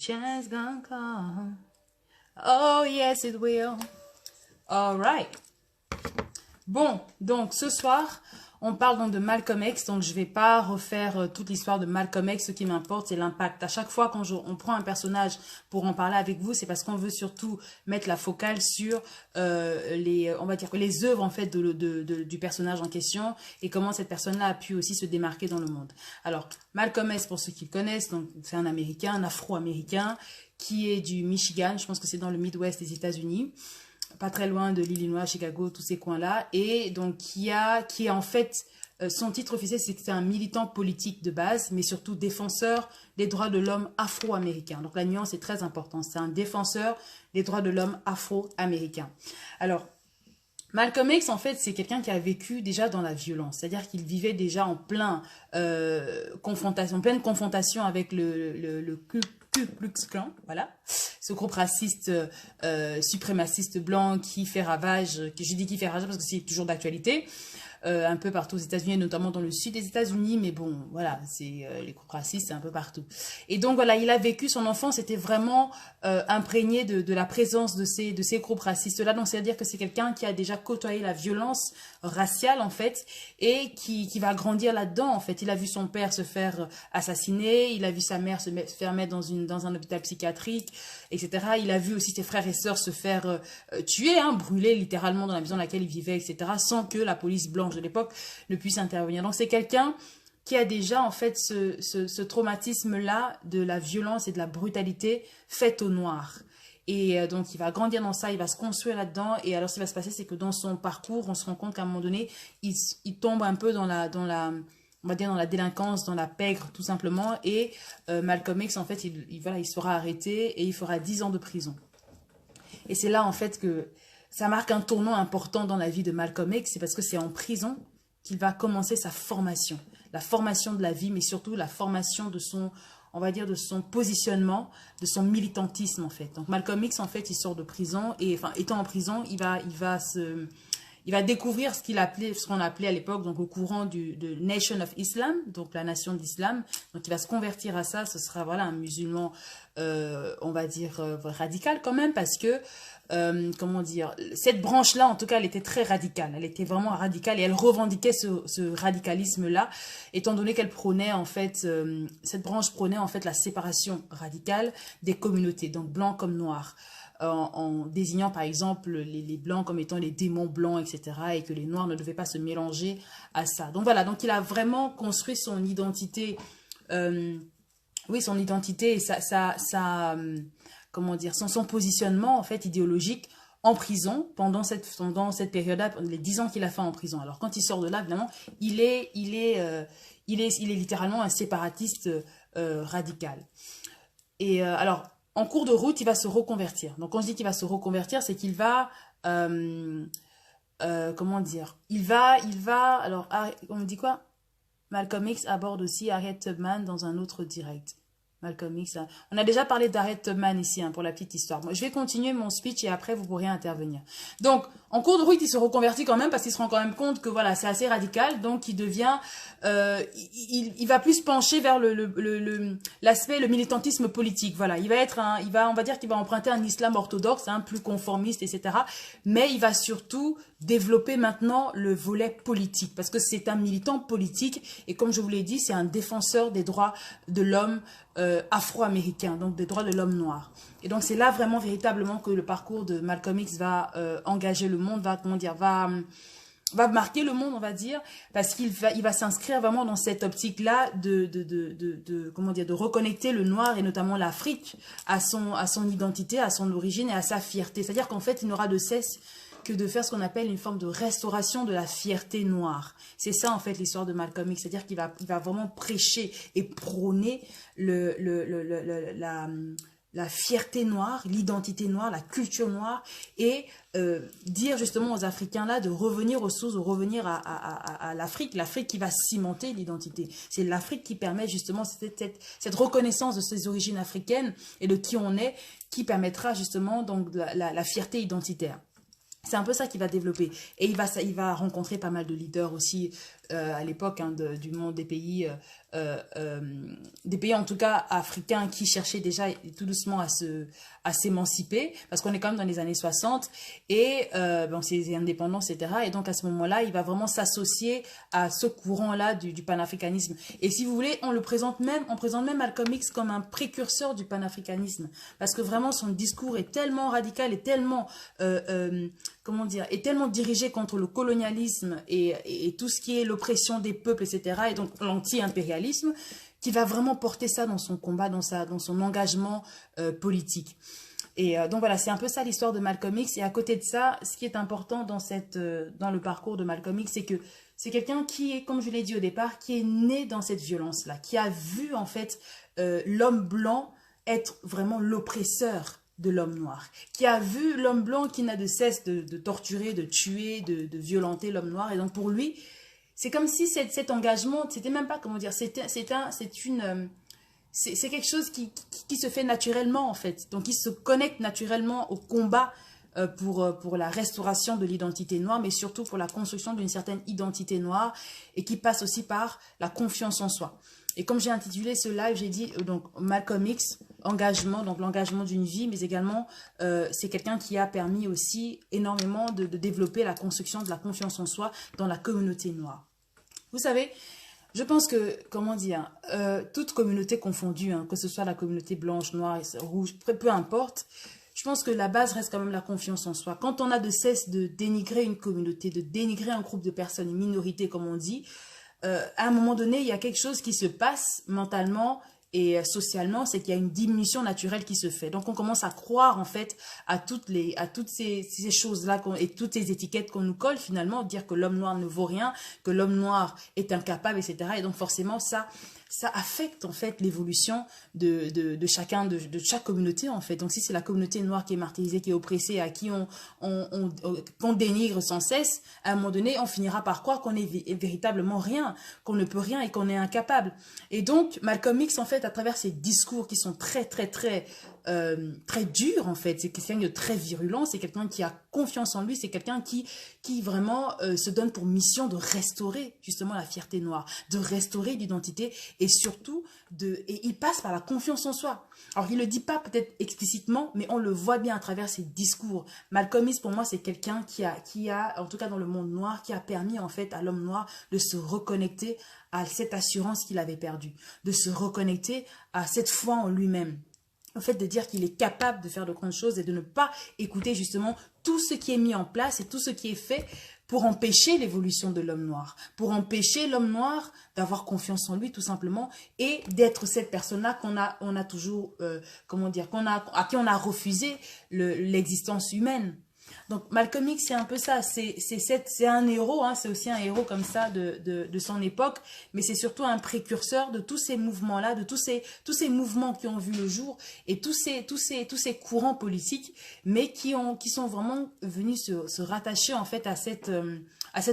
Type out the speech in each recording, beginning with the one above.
chance gonna come. Oh yes it will. All right. Bon, donc ce soir, on parle donc de Malcolm X, donc je ne vais pas refaire toute l'histoire de Malcolm X. Ce qui m'importe, c'est l'impact. À chaque fois, quand on prend un personnage pour en parler avec vous, c'est parce qu'on veut surtout mettre la focale sur on va dire que les œuvres en fait du personnage en question et comment cette personne-là a pu aussi se démarquer dans le monde. Alors, Malcolm X, pour ceux qui le connaissent, donc c'est un Américain, un Afro-Américain qui est du Michigan, je pense que c'est dans le Midwest des États-Unis, pas très loin de l'Illinois, Chicago, tous ces coins-là, et donc qui est en fait, son titre officiel, c'est que c'est un militant politique de base, mais surtout défenseur des droits de l'homme afro-américain. Donc la nuance est très importante, c'est un défenseur des droits de l'homme afro-américain. Alors, Malcolm X, en fait, c'est quelqu'un qui a vécu déjà dans la violence, c'est-à-dire qu'il vivait déjà en pleine confrontation avec le Ku Klux Klan, voilà, ce groupe raciste suprémaciste blanc qui fait ravage, je dis qui fait ravage parce que c'est toujours d'actualité, un peu partout aux États-Unis, notamment dans le sud des États-Unis, mais bon, voilà, c'est les groupes racistes, c'est un peu partout. Et donc voilà, il a vécu son enfance, était vraiment imprégné de la présence de ces groupes racistes-là. Donc c'est-à-dire que c'est quelqu'un qui a déjà côtoyé la violence raciale en fait, et qui va grandir là-dedans en fait. Il a vu son père se faire assassiner, il a vu sa mère se faire mettre dans un hôpital psychiatrique, etc. Il a vu aussi ses frères et sœurs se faire tuer, brûler littéralement dans la maison dans laquelle il vivait, etc. sans que la police blanche de l'époque ne puisse intervenir. Donc c'est quelqu'un qui a déjà en fait ce traumatisme-là de la violence et de la brutalité faite aux Noirs. Et donc il va grandir dans ça, il va se construire là-dedans. Et alors ce qui va se passer, c'est que dans son parcours, on se rend compte qu'à un moment donné, il tombe un peu on va dire dans la délinquance, dans la pègre tout simplement. Et Malcolm X, en fait, il sera arrêté et il fera 10 ans de prison. Et c'est là en fait que ça marque un tournant important dans la vie de Malcolm X, c'est parce que c'est en prison qu'il va commencer sa formation. La formation de la vie, mais surtout la formation de son, on va dire, de son positionnement, de son militantisme en fait. Donc Malcolm X, en fait, il sort de prison et, enfin, étant en prison, il va découvrir ce qu'on appelait à l'époque, donc au courant de Nation of Islam, donc la nation d'Islam. Donc il va se convertir à ça, ce sera voilà un musulman, on va dire radical quand même, parce que comment dire, cette branche-là, en tout cas, elle était très radicale. Elle était vraiment radicale et elle revendiquait ce radicalisme-là, étant donné qu'elle prônait, en fait, cette branche prônait, en fait, la séparation radicale des communautés, donc blancs comme noirs, en désignant, par exemple, les blancs comme étant les démons blancs, etc., et que les noirs ne devaient pas se mélanger à ça. Donc voilà, donc il a vraiment construit son identité, oui, son identité et comment dire, son positionnement en fait idéologique en prison pendant cette période-là, les 10 ans qu'il a fait en prison. Alors quand il sort de là, évidemment, il est littéralement un séparatiste radical. Et alors, en cours de route, il va se reconvertir. Donc quand je dis qu'il va se reconvertir, c'est qu'il va comment dire, alors on me dit quoi? Malcolm X aborde aussi Harriet Tubman dans un autre direct. Malcolm X. On a déjà parlé d'Harriet Tubman ici, pour la petite histoire. Moi, je vais continuer mon speech et après, vous pourrez intervenir. Donc, en cours de route, il se reconvertit quand même parce qu'il se rend quand même compte que voilà, c'est assez radical. Donc, il devient, il va plus pencher vers l'aspect, le militantisme politique. Voilà, on va dire qu'il va emprunter un islam orthodoxe, plus conformiste, etc. Mais il va surtout développer maintenant le volet politique parce que c'est un militant politique et comme je vous l'ai dit, c'est un défenseur des droits de l'homme afro-américain, donc des droits de l'homme noir. Et donc c'est là vraiment véritablement que le parcours de Malcolm X va engager le monde, va marquer le monde, on va dire, parce qu'il va s'inscrire vraiment dans cette optique-là comment dire, de reconnecter le noir et notamment l'Afrique à son identité, à son origine et à sa fierté. C'est-à-dire qu'en fait, il n'aura de cesse que de faire ce qu'on appelle une forme de restauration de la fierté noire. C'est ça, en fait, l'histoire de Malcolm X. C'est-à-dire qu'il va vraiment prêcher et prôner la fierté noire, l'identité noire, la culture noire, et dire justement aux Africains là de revenir aux sources, de revenir à l'Afrique, l'Afrique qui va cimenter l'identité. C'est l'Afrique qui permet justement cette reconnaissance de ses origines africaines et de qui on est, qui permettra justement donc la fierté identitaire. C'est un peu ça qu'il va développer. Et il va rencontrer pas mal de leaders aussi à l'époque hein, du monde des pays en tout cas africains qui cherchaient déjà tout doucement à s'émanciper, parce qu'on est quand même dans les années 60 et bon, c'est indépendant, etc. Et donc à ce moment-là, il va vraiment s'associer à ce courant-là du panafricanisme. Et si vous voulez, on présente même Malcolm X comme un précurseur du panafricanisme, parce que vraiment son discours est tellement radical et tellement comment dire, est tellement dirigé contre le colonialisme et tout ce qui est l'oppression des peuples, etc. Et donc l'anti-impérialisme, qui va vraiment porter ça dans son combat, dans son engagement politique. Et donc voilà, c'est un peu ça l'histoire de Malcolm X. Et à côté de ça, ce qui est important dans le parcours de Malcolm X, c'est que c'est quelqu'un qui est, comme je l'ai dit au départ, qui est né dans cette violence-là, qui a vu en fait l'homme blanc être vraiment l'oppresseur de l'homme noir, qui a vu l'homme blanc qui n'a de cesse de torturer, de tuer, de violenter l'homme noir. Et donc pour lui, c'est comme si cet engagement, c'était même pas, comment dire, c'est quelque chose qui se fait naturellement en fait. Donc il se connecte naturellement au combat pour la restauration de l'identité noire, mais surtout pour la construction d'une certaine identité noire, et qui passe aussi par la confiance en soi. Et comme j'ai intitulé ce live, j'ai dit donc Malcolm X, engagement, donc l'engagement d'une vie, mais également c'est quelqu'un qui a permis aussi énormément de développer la construction de la confiance en soi dans la communauté noire. Vous savez, je pense que, comment dire, toute communauté confondue, hein, que ce soit la communauté blanche, noire, rouge, peu importe, je pense que la base reste quand même la confiance en soi. Quand on a de cesse de dénigrer une communauté, de dénigrer un groupe de personnes, une minorité comme on dit, à un moment donné, il y a quelque chose qui se passe mentalement et socialement, c'est qu'il y a une diminution naturelle qui se fait. Donc, on commence à croire, en fait, à toutes ces choses-là et toutes ces étiquettes qu'on nous colle, finalement, dire que l'homme noir ne vaut rien, que l'homme noir est incapable, etc. Et donc, forcément, ça affecte, en fait, l'évolution de chaque communauté, en fait. Donc, si c'est la communauté noire qui est martyrisée, qui est oppressée, à qui qu'on dénigre sans cesse, à un moment donné, on finira par croire qu'on est véritablement rien, qu'on ne peut rien et qu'on est incapable. Et donc, Malcolm X, en fait, à travers ses discours qui sont très dur en fait, c'est quelqu'un de très virulent, c'est quelqu'un qui a confiance en lui, c'est quelqu'un qui vraiment se donne pour mission de restaurer justement la fierté noire, de restaurer l'identité et surtout et il passe par la confiance en soi. Alors il le dit pas peut-être explicitement, mais on le voit bien à travers ses discours. Malcolm X pour moi c'est quelqu'un qui a en tout cas dans le monde noir, qui a permis en fait à l'homme noir de se reconnecter à cette assurance qu'il avait perdue, de se reconnecter à cette foi en lui-même. Le fait de dire qu'il est capable de faire de grandes choses et de ne pas écouter justement tout ce qui est mis en place et tout ce qui est fait pour empêcher l'évolution de l'homme noir, pour empêcher l'homme noir d'avoir confiance en lui tout simplement et d'être cette personne-là on a toujours, comment dire, à qui on a refusé l'existence humaine. Donc Malcolm X c'est un peu ça, c'est un héros, hein, c'est aussi un héros comme ça de son époque, mais c'est surtout un précurseur de tous ces mouvements-là, de tous ces mouvements qui ont vu le jour et tous ces courants politiques, mais qui sont vraiment venus se rattacher en fait à cette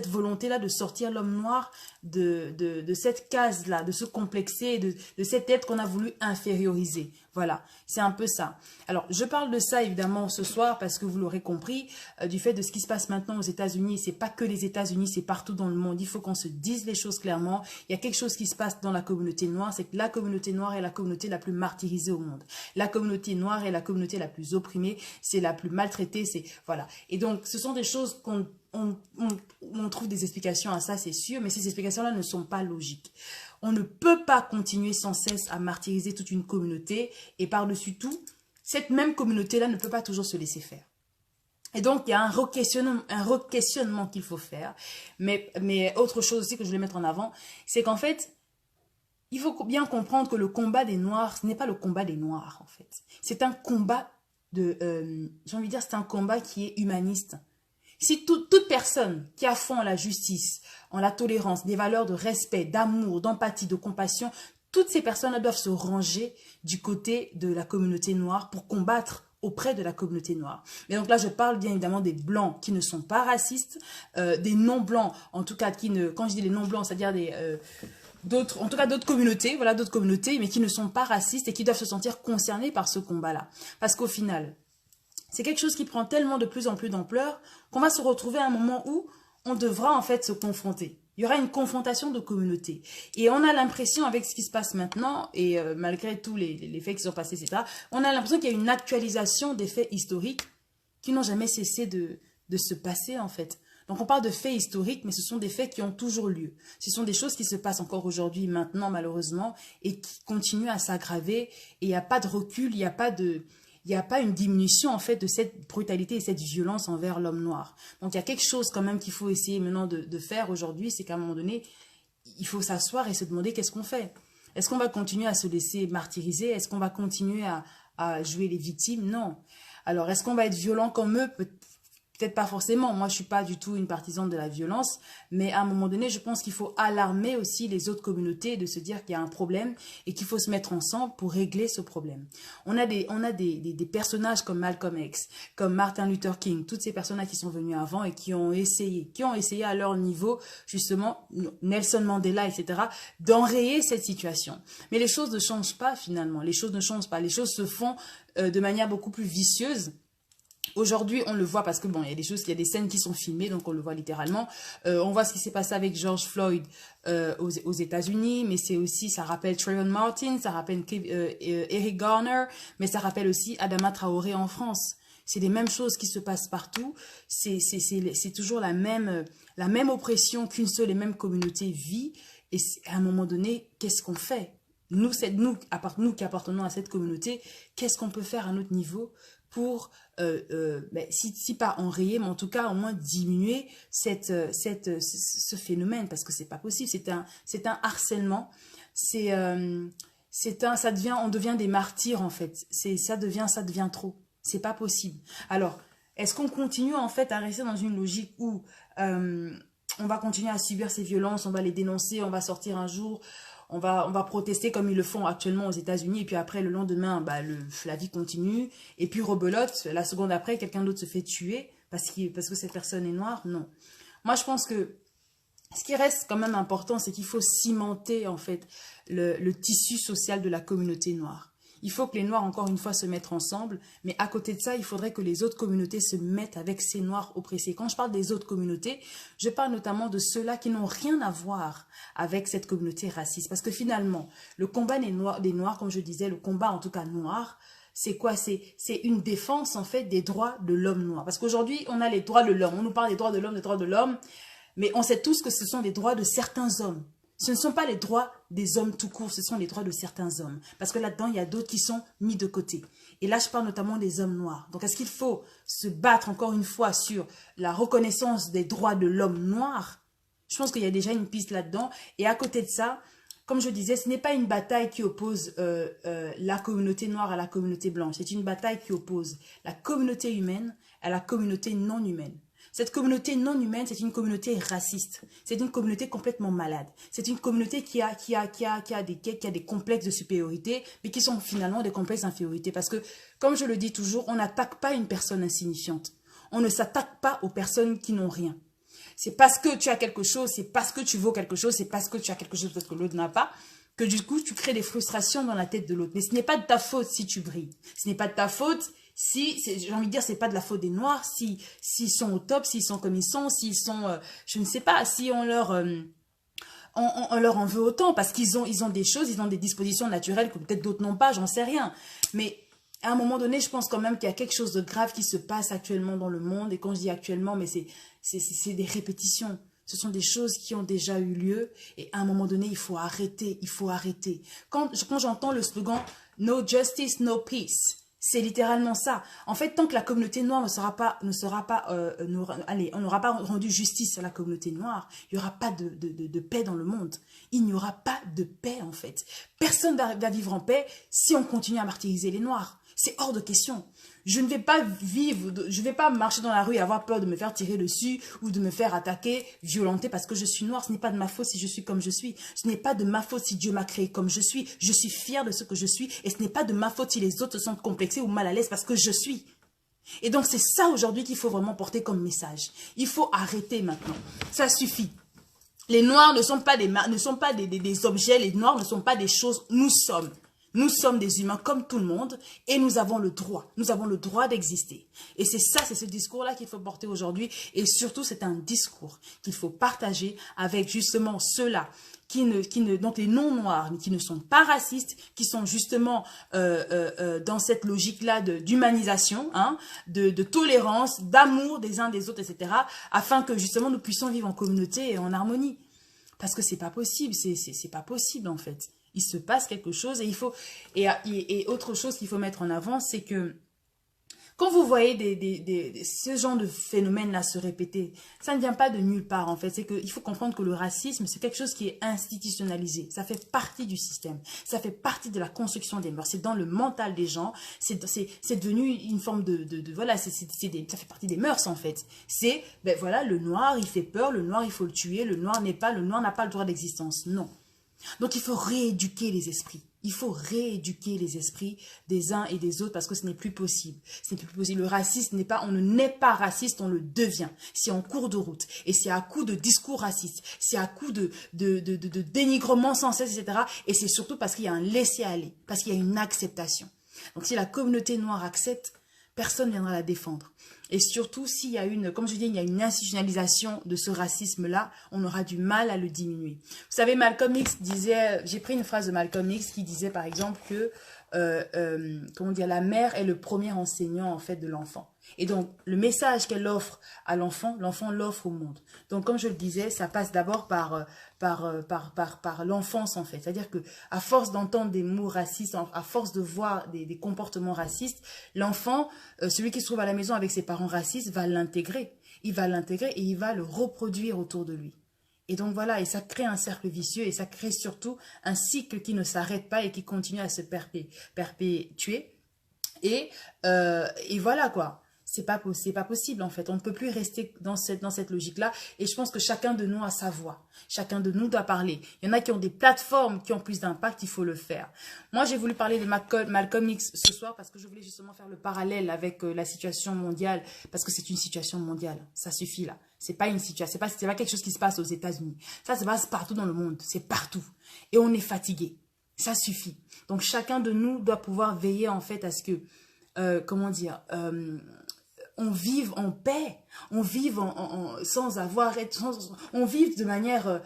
volonté-là de sortir l'homme noir de cette case-là, de se complexer, de cet être qu'on a voulu inférioriser. Voilà, c'est un peu ça. Alors, je parle de ça évidemment ce soir parce que vous l'aurez compris, du fait de ce qui se passe maintenant aux États-Unis. C'est pas que les États-Unis, c'est partout dans le monde. Il faut qu'on se dise les choses clairement. Il y a quelque chose qui se passe dans la communauté noire, c'est que la communauté noire est la communauté la plus martyrisée au monde. La communauté noire est la communauté la plus opprimée, c'est la plus maltraitée, c'est voilà. Et donc, ce sont des choses on trouve des explications à ça, c'est sûr, mais ces explications-là ne sont pas logiques. On ne peut pas continuer sans cesse à martyriser toute une communauté et par-dessus tout, cette même communauté-là ne peut pas toujours se laisser faire. Et donc, il y a un re-questionnement qu'il faut faire. Mais autre chose aussi que je voulais mettre en avant, c'est qu'en fait, il faut bien comprendre que le combat des Noirs, ce n'est pas le combat des Noirs, en fait. C'est un combat j'ai envie de dire, c'est un combat qui est humaniste. Si toute personne qui a foi en la justice, en la tolérance, des valeurs de respect, d'amour, d'empathie, de compassion, toutes ces personnes-là doivent se ranger du côté de la communauté noire pour combattre auprès de la communauté noire. Mais donc là, je parle bien évidemment des blancs qui ne sont pas racistes, des non-blancs, en tout cas, quand je dis les non-blancs, c'est-à-dire d'autres communautés, voilà, d'autres communautés, mais qui ne sont pas racistes et qui doivent se sentir concernés par ce combat-là. Parce qu'au final, c'est quelque chose qui prend tellement de plus en plus d'ampleur qu'on va se retrouver à un moment où on devra en fait se confronter. Il y aura une confrontation de communautés. Et on a l'impression, avec ce qui se passe maintenant, et malgré tous les faits qui sont passés, etc., on a l'impression qu'il y a une actualisation des faits historiques qui n'ont jamais cessé de se passer, en fait. Donc, on parle de faits historiques, mais ce sont des faits qui ont toujours lieu. Ce sont des choses qui se passent encore aujourd'hui, maintenant, malheureusement, et qui continuent à s'aggraver. Et il n'y a pas de recul, il n'y a pas une diminution, en fait, de cette brutalité et cette violence envers l'homme noir. Donc, il y a quelque chose, quand même, qu'il faut essayer maintenant de faire aujourd'hui, c'est qu'à un moment donné, il faut s'asseoir et se demander qu'est-ce qu'on fait. Est-ce qu'on va continuer à se laisser martyriser? Est-ce qu'on va continuer à jouer les victimes? Non. Alors, est-ce qu'on va être violent comme eux? Peut-être pas forcément. Moi, je suis pas du tout une partisane de la violence. Mais à un moment donné, je pense qu'il faut alarmer aussi les autres communautés de se dire qu'il y a un problème et qu'il faut se mettre ensemble pour régler ce problème. On a des personnages comme Malcolm X, comme Martin Luther King, toutes ces personnes-là qui sont venues avant et qui ont essayé à leur niveau, justement, Nelson Mandela, etc., d'enrayer cette situation. Mais les choses ne changent pas finalement. Les choses ne changent pas. Les choses se font de manière beaucoup plus vicieuse. Aujourd'hui, on le voit parce que bon, il y a des scènes qui sont filmées, donc on le voit littéralement. On voit ce qui s'est passé avec George Floyd aux États-Unis, mais c'est aussi, ça rappelle Trayvon Martin, ça rappelle Eric Garner, mais ça rappelle aussi Adama Traoré en France. C'est les mêmes choses qui se passent partout. C'est toujours la même oppression qu'une seule et même communauté vit. Et à un moment donné, qu'est-ce qu'on fait? Nous qui appartenons à cette communauté, qu'est-ce qu'on peut faire à notre niveau pour, si pas enrayer, mais en tout cas au moins diminuer ce phénomène, parce que c'est pas possible, c'est un harcèlement, on devient des martyrs en fait, ça devient trop, c'est pas possible. Alors, est-ce qu'on continue en fait à rester dans une logique où on va continuer à subir ces violences, on va les dénoncer, on va sortir un jour, on va protester comme ils le font actuellement aux États-Unis. Et puis après, le lendemain, la vie continue. Et puis rebelote, la seconde après, quelqu'un d'autre se fait tuer parce que cette personne est noire. Non. Moi, je pense que ce qui reste quand même important, c'est qu'il faut cimenter en fait le tissu social de la communauté noire. Il faut que les Noirs, encore une fois, se mettent ensemble. Mais à côté de ça, il faudrait que les autres communautés se mettent avec ces Noirs oppressés. Quand je parle des autres communautés, je parle notamment de ceux-là qui n'ont rien à voir avec cette communauté raciste. Parce que finalement, le combat des Noirs, comme je disais, le combat en tout cas noir, c'est quoi? C'est une défense en fait des droits de l'homme noir. Parce qu'aujourd'hui, on a les droits de l'homme. On nous parle des droits de l'homme, mais on sait tous que ce sont des droits de certains hommes. Ce ne sont pas les droits des hommes tout court, ce sont les droits de certains hommes. Parce que là-dedans, il y a d'autres qui sont mis de côté. Et là, je parle notamment des hommes noirs. Donc, est-ce qu'il faut se battre encore une fois sur la reconnaissance des droits de l'homme noir? Je pense qu'il y a déjà une piste là-dedans. Et à côté de ça, comme je disais, ce n'est pas une bataille qui oppose la communauté noire à la communauté blanche. C'est une bataille qui oppose la communauté humaine à la communauté non humaine. Cette communauté non humaine, c'est une communauté raciste. C'est une communauté complètement malade. C'est une communauté qui a des complexes de supériorité, mais qui sont finalement des complexes d'infériorité. Parce que, comme je le dis toujours, on n'attaque pas une personne insignifiante. On ne s'attaque pas aux personnes qui n'ont rien. C'est parce que tu as quelque chose, c'est parce que tu vaux quelque chose, c'est parce que tu as quelque chose que l'autre n'a pas, que du coup, tu crées des frustrations dans la tête de l'autre. Mais ce n'est pas de ta faute si tu brilles. Ce n'est pas de ta faute si, j'ai envie de dire, c'est pas de la faute des Noirs, s'ils sont au top, s'ils sont comme ils sont, s'ils sont, je ne sais pas, si on leur en veut autant, parce qu'ils ont des choses, ils ont des dispositions naturelles que peut-être d'autres n'ont pas, j'en sais rien. Mais à un moment donné, je pense quand même qu'il y a quelque chose de grave qui se passe actuellement dans le monde. Et quand je dis actuellement, mais c'est des répétitions. Ce sont des choses qui ont déjà eu lieu. Et à un moment donné, il faut arrêter. Il faut arrêter. Quand j'entends le slogan « No justice, no peace », c'est littéralement ça. En fait, tant que la communauté noire on n'aura pas rendu justice à la communauté noire, il n'y aura pas de paix dans le monde. Il n'y aura pas de paix, en fait. Personne ne va vivre en paix si on continue à martyriser les Noirs. C'est hors de question. Je ne vais pas je ne vais pas marcher dans la rue et avoir peur de me faire tirer dessus ou de me faire attaquer, violenter parce que je suis noire. Ce n'est pas de ma faute si je suis comme je suis. Ce n'est pas de ma faute si Dieu m'a créé comme je suis. Je suis fière de ce que je suis et ce n'est pas de ma faute si les autres se sentent complexés ou mal à l'aise parce que je suis. Et donc c'est ça aujourd'hui qu'il faut vraiment porter comme message. Il faut arrêter maintenant. Ça suffit. Les Noirs ne sont pas des objets, les Noirs ne sont pas des choses, nous sommes. Nous sommes des humains comme tout le monde et nous avons le droit d'exister. Et c'est ça, c'est ce discours-là qu'il faut porter aujourd'hui et surtout c'est un discours qu'il faut partager avec justement ceux-là donc les non-noirs, mais qui ne sont pas racistes, qui sont justement dans cette logique-là d'humanisation, hein, de tolérance, d'amour des uns des autres, etc., afin que justement nous puissions vivre en communauté et en harmonie. Parce que c'est pas possible, c'est pas possible en fait. Il se passe quelque chose et il faut et autre chose qu'il faut mettre en avant, c'est que quand vous voyez ce genre de phénomène-là se répéter, ça ne vient pas de nulle part en fait. C'est qu'il faut comprendre que le racisme, c'est quelque chose qui est institutionnalisé. Ça fait partie du système. Ça fait partie de la construction des mœurs. C'est dans le mental des gens. C'est devenu une forme voilà, ça fait partie des mœurs en fait. C'est, ben voilà, le noir, il fait peur. Le noir, il faut le tuer. Le noir n'a pas le droit d'existence. Non. Donc il faut rééduquer les esprits. Il faut rééduquer les esprits des uns et des autres parce que ce n'est plus possible. Ce n'est plus possible. Le racisme n'est pas, on ne naît pas raciste, on le devient. C'est en cours de route. Et c'est à coup de discours racistes. C'est à coup de dénigrement sans cesse, etc. Et c'est surtout parce qu'il y a un laisser-aller. Parce qu'il y a une acceptation. Donc si la communauté noire accepte, personne ne viendra la défendre. Et surtout, s'il y a comme je dis, il y a une institutionnalisation de ce racisme-là, on aura du mal à le diminuer. Vous savez, Malcolm X disait, j'ai pris une phrase de Malcolm X qui disait par exemple que, comment dire, la mère est le premier enseignant en fait de l'enfant. Et donc, le message qu'elle offre à l'enfant, l'enfant l'offre au monde. Donc, comme je le disais, ça passe d'abord par l'enfance en fait. C'est-à-dire que à force d'entendre des mots racistes, à force de voir des comportements racistes, l'enfant, celui qui se trouve à la maison avec ses parents racistes, va l'intégrer. Il va l'intégrer et il va le reproduire autour de lui. Et donc voilà, et ça crée un cercle vicieux et ça crée surtout un cycle qui ne s'arrête pas et qui continue à se perpétuer. Et voilà quoi. C'est pas possible en fait. On ne peut plus rester dans cette logique-là. Et je pense que chacun de nous a sa voix. Chacun de nous doit parler. Il y en a qui ont des plateformes qui ont plus d'impact, il faut le faire. Moi, j'ai voulu parler de Malcolm X ce soir parce que je voulais justement faire le parallèle avec la situation mondiale. Parce que c'est une situation mondiale. Ça suffit là. C'est pas une situation, c'est pas quelque chose qui se passe aux États-Unis. Ça se passe partout dans le monde. C'est partout. Et on est fatigué. Ça suffit. Donc chacun de nous doit pouvoir veiller en fait à ce que, comment dire, on vive en paix, on vive sans avoir on vive de manière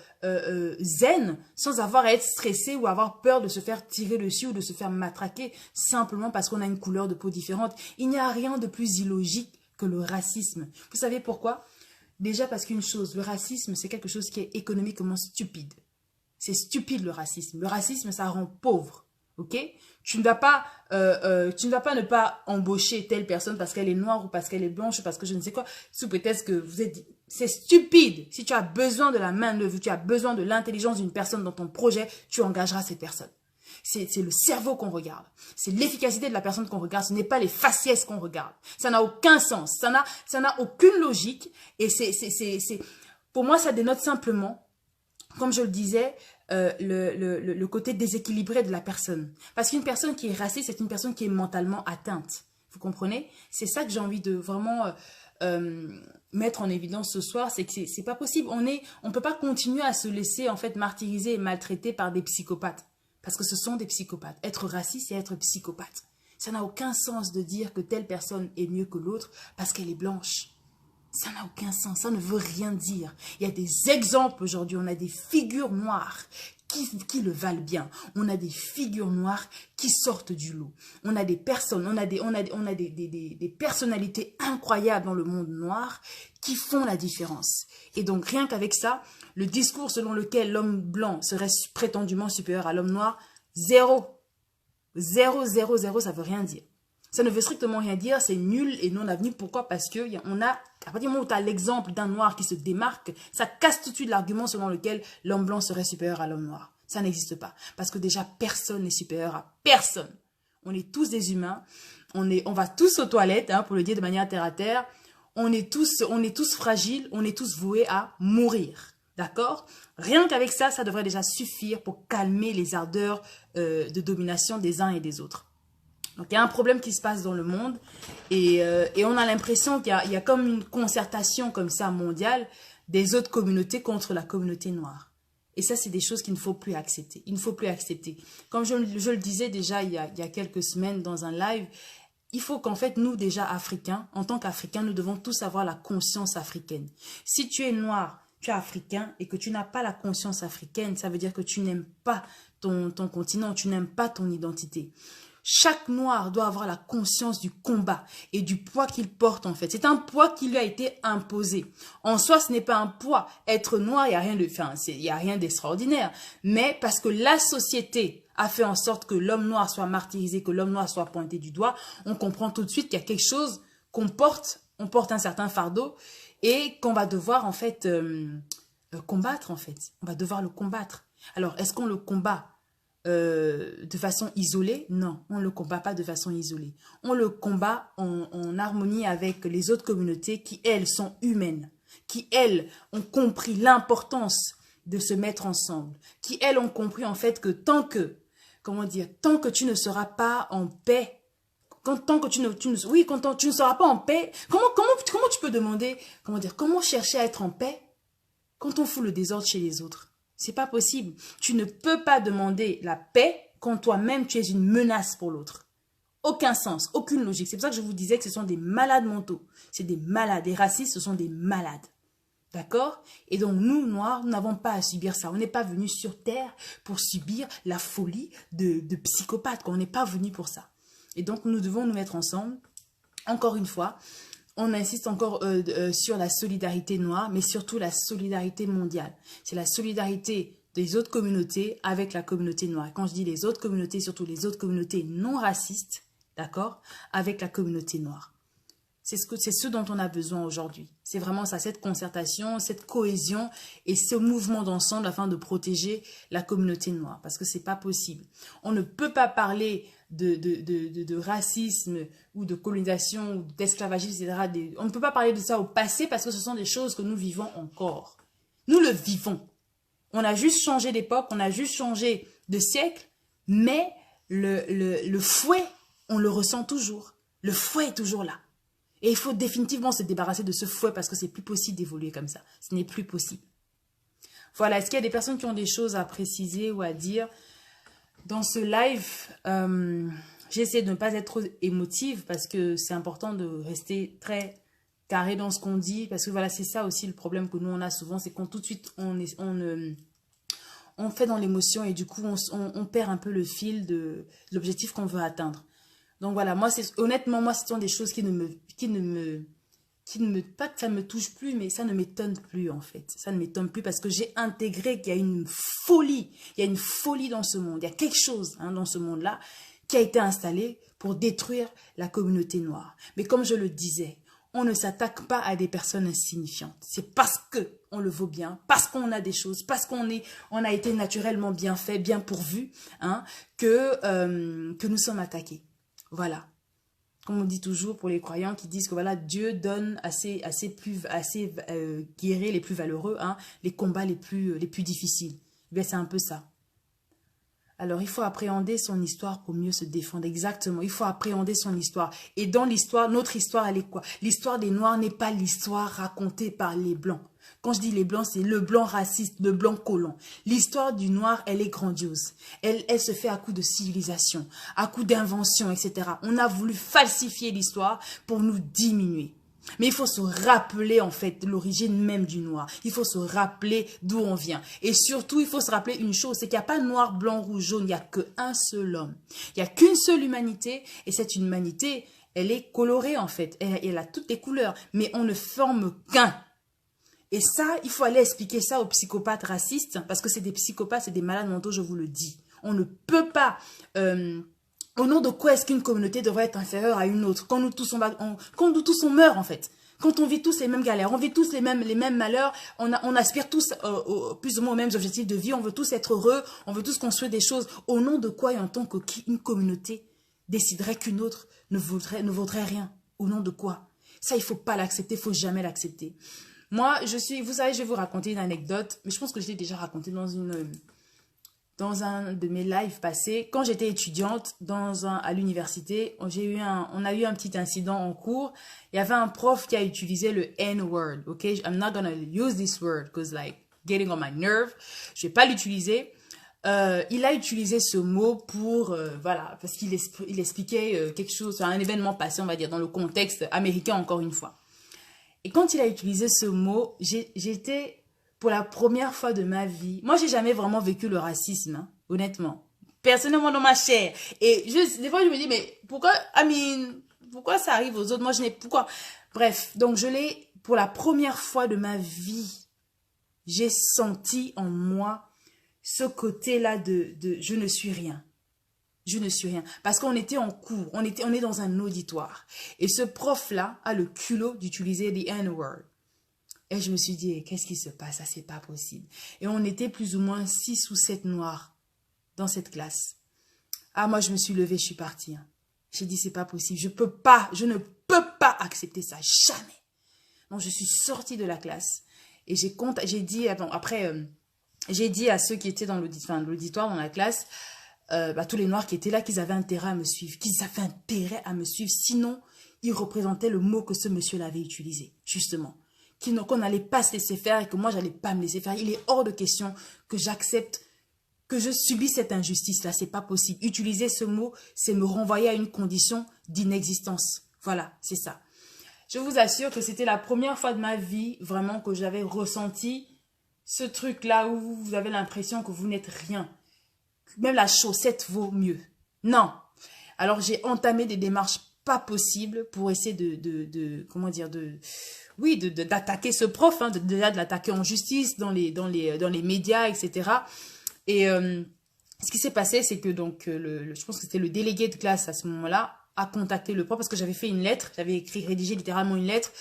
zen, sans avoir à être stressé ou avoir peur de se faire tirer dessus ou de se faire matraquer simplement parce qu'on a une couleur de peau différente. Il n'y a rien de plus illogique que le racisme. Vous savez pourquoi? Déjà parce qu'une chose, le racisme, c'est quelque chose qui est économiquement stupide. C'est stupide le racisme. Le racisme, ça rend pauvre. Ok? Tu ne vas pas ne pas embaucher telle personne parce qu'elle est noire ou parce qu'elle est blanche ou parce que je ne sais quoi, sous prétexte que vous êtes... C'est stupide. Si tu as besoin de la main-d'œuvre, tu as besoin de l'intelligence d'une personne dans ton projet, tu engageras cette personne. C'est le cerveau qu'on regarde. C'est l'efficacité de la personne qu'on regarde. Ce n'est pas les faciès qu'on regarde. Ça n'a aucun sens. Ça n'a aucune logique. Et pour moi, ça dénote simplement, comme je le disais, le côté déséquilibré de la personne. Parce qu'une personne qui est raciste, c'est une personne qui est mentalement atteinte. Vous comprenez? C'est ça que j'ai envie de vraiment mettre en évidence ce soir, c'est que c'est pas possible. On peut pas continuer à se laisser en fait martyriser et maltraiter par des psychopathes. Parce que ce sont des psychopathes. Être raciste, c'est être psychopathe. Ça n'a aucun sens de dire que telle personne est mieux que l'autre parce qu'elle est blanche. Ça n'a aucun sens, ça ne veut rien dire. Il y a des exemples aujourd'hui, on a des figures noires qui le valent bien. On a des figures noires qui sortent du lot. On a des personnes, on a des personnalités incroyables dans le monde noir qui font la différence. Et donc rien qu'avec ça, le discours selon lequel l'homme blanc serait prétendument supérieur à l'homme noir, zéro. Zéro, zéro, zéro, ça veut rien dire. Ça ne veut strictement rien dire, c'est nul et non avenu. Pourquoi? Parce que à partir du moment où tu as l'exemple d'un noir qui se démarque, ça casse tout de suite l'argument selon lequel l'homme blanc serait supérieur à l'homme noir. Ça n'existe pas. Parce que déjà, personne n'est supérieur à personne. On est tous des humains. On va tous aux toilettes, hein, pour le dire de manière terre à terre. On est tous fragiles, on est tous voués à mourir. D'accord? Rien qu'avec ça, ça devrait déjà suffire pour calmer les ardeurs de domination des uns et des autres. Donc, il y a un problème qui se passe dans le monde et on a l'impression qu'il y a comme une concertation comme ça mondiale des autres communautés contre la communauté noire. Et ça, c'est des choses qu'il ne faut plus accepter. Il ne faut plus accepter. Comme je le disais déjà il y a quelques semaines dans un live, il faut qu'en fait, nous déjà Africains, en tant qu'Africains, nous devons tous avoir la conscience africaine. Si tu es noir, tu es africain et que tu n'as pas la conscience africaine, ça veut dire que tu n'aimes pas ton continent, tu n'aimes pas ton identité. Chaque noir doit avoir la conscience du combat et du poids qu'il porte en fait. C'est un poids qui lui a été imposé. En soi, ce n'est pas un poids. Être noir, il n'y a rien de, enfin, il y a rien d'extraordinaire. Mais parce que la société a fait en sorte que l'homme noir soit martyrisé, que l'homme noir soit pointé du doigt, on comprend tout de suite qu'il y a quelque chose qu'on porte, on porte un certain fardeau et qu'on va devoir en fait combattre en fait. On va devoir le combattre. Alors, est-ce qu'on le combat de façon isolée? Non, on ne le combat pas de façon isolée. On le combat en harmonie avec les autres communautés qui, elles, sont humaines, qui, elles, ont compris l'importance de se mettre ensemble, qui, elles, ont compris en fait que tant que, comment dire, tant que tu ne seras pas en paix, tant que tu ne seras pas en paix, comment tu peux demander, comment dire, comment chercher à être en paix quand on fout le désordre chez les autres? C'est pas possible. Tu ne peux pas demander la paix quand toi-même tu es une menace pour l'autre. Aucun sens, aucune logique. C'est pour ça que je vous disais que ce sont des malades mentaux. C'est des malades. Les racistes, ce sont des malades. D'accord? Et donc, nous, Noirs, nous n'avons pas à subir ça. On n'est pas venus sur Terre pour subir la folie de psychopathes. On n'est pas venus pour ça. Et donc, nous devons nous mettre ensemble. Encore une fois, on insiste encore sur la solidarité noire, mais surtout la solidarité mondiale. C'est la solidarité des autres communautés avec la communauté noire. Quand je dis les autres communautés, surtout les autres communautés non racistes, d'accord, avec la communauté noire. C'est ce dont on a besoin aujourd'hui. C'est vraiment ça, cette concertation, cette cohésion et ce mouvement d'ensemble afin de protéger la communauté noire. Parce que c'est pas possible. On ne peut pas parler de racisme ou de colonisation ou d'esclavagisme, etc. On ne peut pas parler de ça au passé parce que ce sont des choses que nous vivons encore. Nous le vivons. On a juste changé d'époque, on a juste changé de siècle, mais le fouet, on le ressent toujours. Le fouet est toujours là. Et il faut définitivement se débarrasser de ce fouet parce que c'est plus possible d'évoluer comme ça. Ce n'est plus possible. Voilà, est-ce qu'il y a des personnes qui ont des choses à préciser ou à dire? Dans ce live, j'essaie de ne pas être trop émotive parce que c'est important de rester très carré dans ce qu'on dit. Parce que voilà, c'est ça aussi le problème que nous on a souvent, c'est qu'on tout de suite, on fait dans l'émotion et du coup, on perd un peu le fil de l'objectif qu'on veut atteindre. Donc voilà, honnêtement, moi, ce sont des choses pas que ça ne me touche plus, mais ça ne m'étonne plus en fait. Ça ne m'étonne plus parce que j'ai intégré qu'il y a une folie. Il y a une folie dans ce monde. Il y a quelque chose dans ce monde-là qui a été installé pour détruire la communauté noire. Mais comme je le disais, on ne s'attaque pas à des personnes insignifiantes. C'est parce que on le vaut bien, parce qu'on a des choses, parce qu'on a été naturellement bien fait, bien pourvu, que nous sommes attaqués. Voilà. Comme on dit toujours pour les croyants qui disent que voilà, Dieu donne guérir les plus valeureux, les combats les plus difficiles. Bien, c'est un peu ça. Alors, il faut appréhender son histoire pour mieux se défendre. Exactement. Il faut appréhender son histoire. Et dans l'histoire, notre histoire, elle est quoi? L'histoire des Noirs n'est pas l'histoire racontée par les Blancs. Quand je dis les Blancs, c'est le blanc raciste, le blanc colon. L'histoire du Noir, elle est grandiose. Elle se fait à coup de civilisation, à coup d'invention, etc. On a voulu falsifier l'histoire pour nous diminuer. Mais il faut se rappeler en fait l'origine même du noir. Il faut se rappeler d'où on vient. Et surtout, il faut se rappeler une chose, c'est qu'il n'y a pas noir, blanc, rouge, jaune. Il n'y a qu'un seul homme. Il n'y a qu'une seule humanité. Et cette humanité, elle est colorée en fait. Elle a toutes les couleurs. Mais on ne forme qu'un. Et ça, il faut aller expliquer ça aux psychopathes racistes. Parce que c'est des psychopathes, c'est des malades mentaux, je vous le dis. On ne peut pas... au nom de quoi est-ce qu'une communauté devrait être inférieure à une autre? Quand nous tous on meurt en fait. Quand on vit tous les mêmes galères, on vit tous les mêmes malheurs, on aspire tous plus ou moins aux mêmes objectifs de vie, on veut tous être heureux, on veut tous construire des choses. Au nom de quoi et en tant qu'une communauté déciderait qu'une autre ne vaudrait rien? Au nom de quoi? Ça, il faut pas l'accepter, il faut jamais l'accepter. Moi, vous savez, je vais vous raconter une anecdote, mais je pense que je l'ai déjà racontée dans un de mes lives passés. Quand j'étais étudiante à l'université, on a eu un petit incident en cours. Il y avait un prof qui a utilisé le N-word, ok? I'm not gonna use this word, because like, getting on my nerve. Je vais pas l'utiliser. Il a utilisé ce mot pour, voilà, parce qu'il expliquait quelque chose, un événement passé, on va dire, dans le contexte américain, encore une fois. Et quand il a utilisé ce mot, j'étais, pour la première fois de ma vie, moi, j'ai jamais vraiment vécu le racisme, hein, honnêtement. Personnellement, dans ma chair. Et des fois, je me dis, mais pourquoi, pourquoi ça arrive aux autres? Moi, pourquoi? Bref, donc pour la première fois de ma vie, j'ai senti en moi ce côté-là de je ne suis rien. Je ne suis rien. Parce qu'on était en cours, on est dans un auditoire. Et ce prof-là a le culot d'utiliser the N-word. Et je me suis dit, qu'est-ce qui se passe? Ça, c'est pas possible. Et on était plus ou moins 6 ou 7 noirs dans cette classe. Ah, moi, je me suis levée, je suis partie. Hein. J'ai dit, c'est pas possible. Je ne peux pas accepter ça. Jamais. Donc, je suis sortie de la classe. Et j'ai dit, après... j'ai dit à ceux qui étaient dans l'auditoire, dans la classe, tous les noirs qui étaient là, qu'ils avaient intérêt à me suivre. Sinon, ils représentaient le mot que ce monsieur-là avait utilisé, justement. Qu'on n'allait pas se laisser faire et que moi, j'allais pas me laisser faire. Il est hors de question que j'accepte, que je subis cette injustice-là. C'est pas possible. Utiliser ce mot, c'est me renvoyer à une condition d'inexistence. Voilà, c'est ça. Je vous assure que c'était la première fois de ma vie, vraiment, que j'avais ressenti ce truc-là où vous avez l'impression que vous n'êtes rien. Même la chaussette vaut mieux. Non. Alors, j'ai entamé des démarches pas possibles pour essayer d'attaquer ce prof, hein, déjà de l'attaquer en justice, dans les médias, etc. Et ce qui s'est passé, c'est que donc, je pense que c'était le délégué de classe à ce moment-là, a contacté le prof parce que j'avais fait une lettre, rédigé littéralement une lettre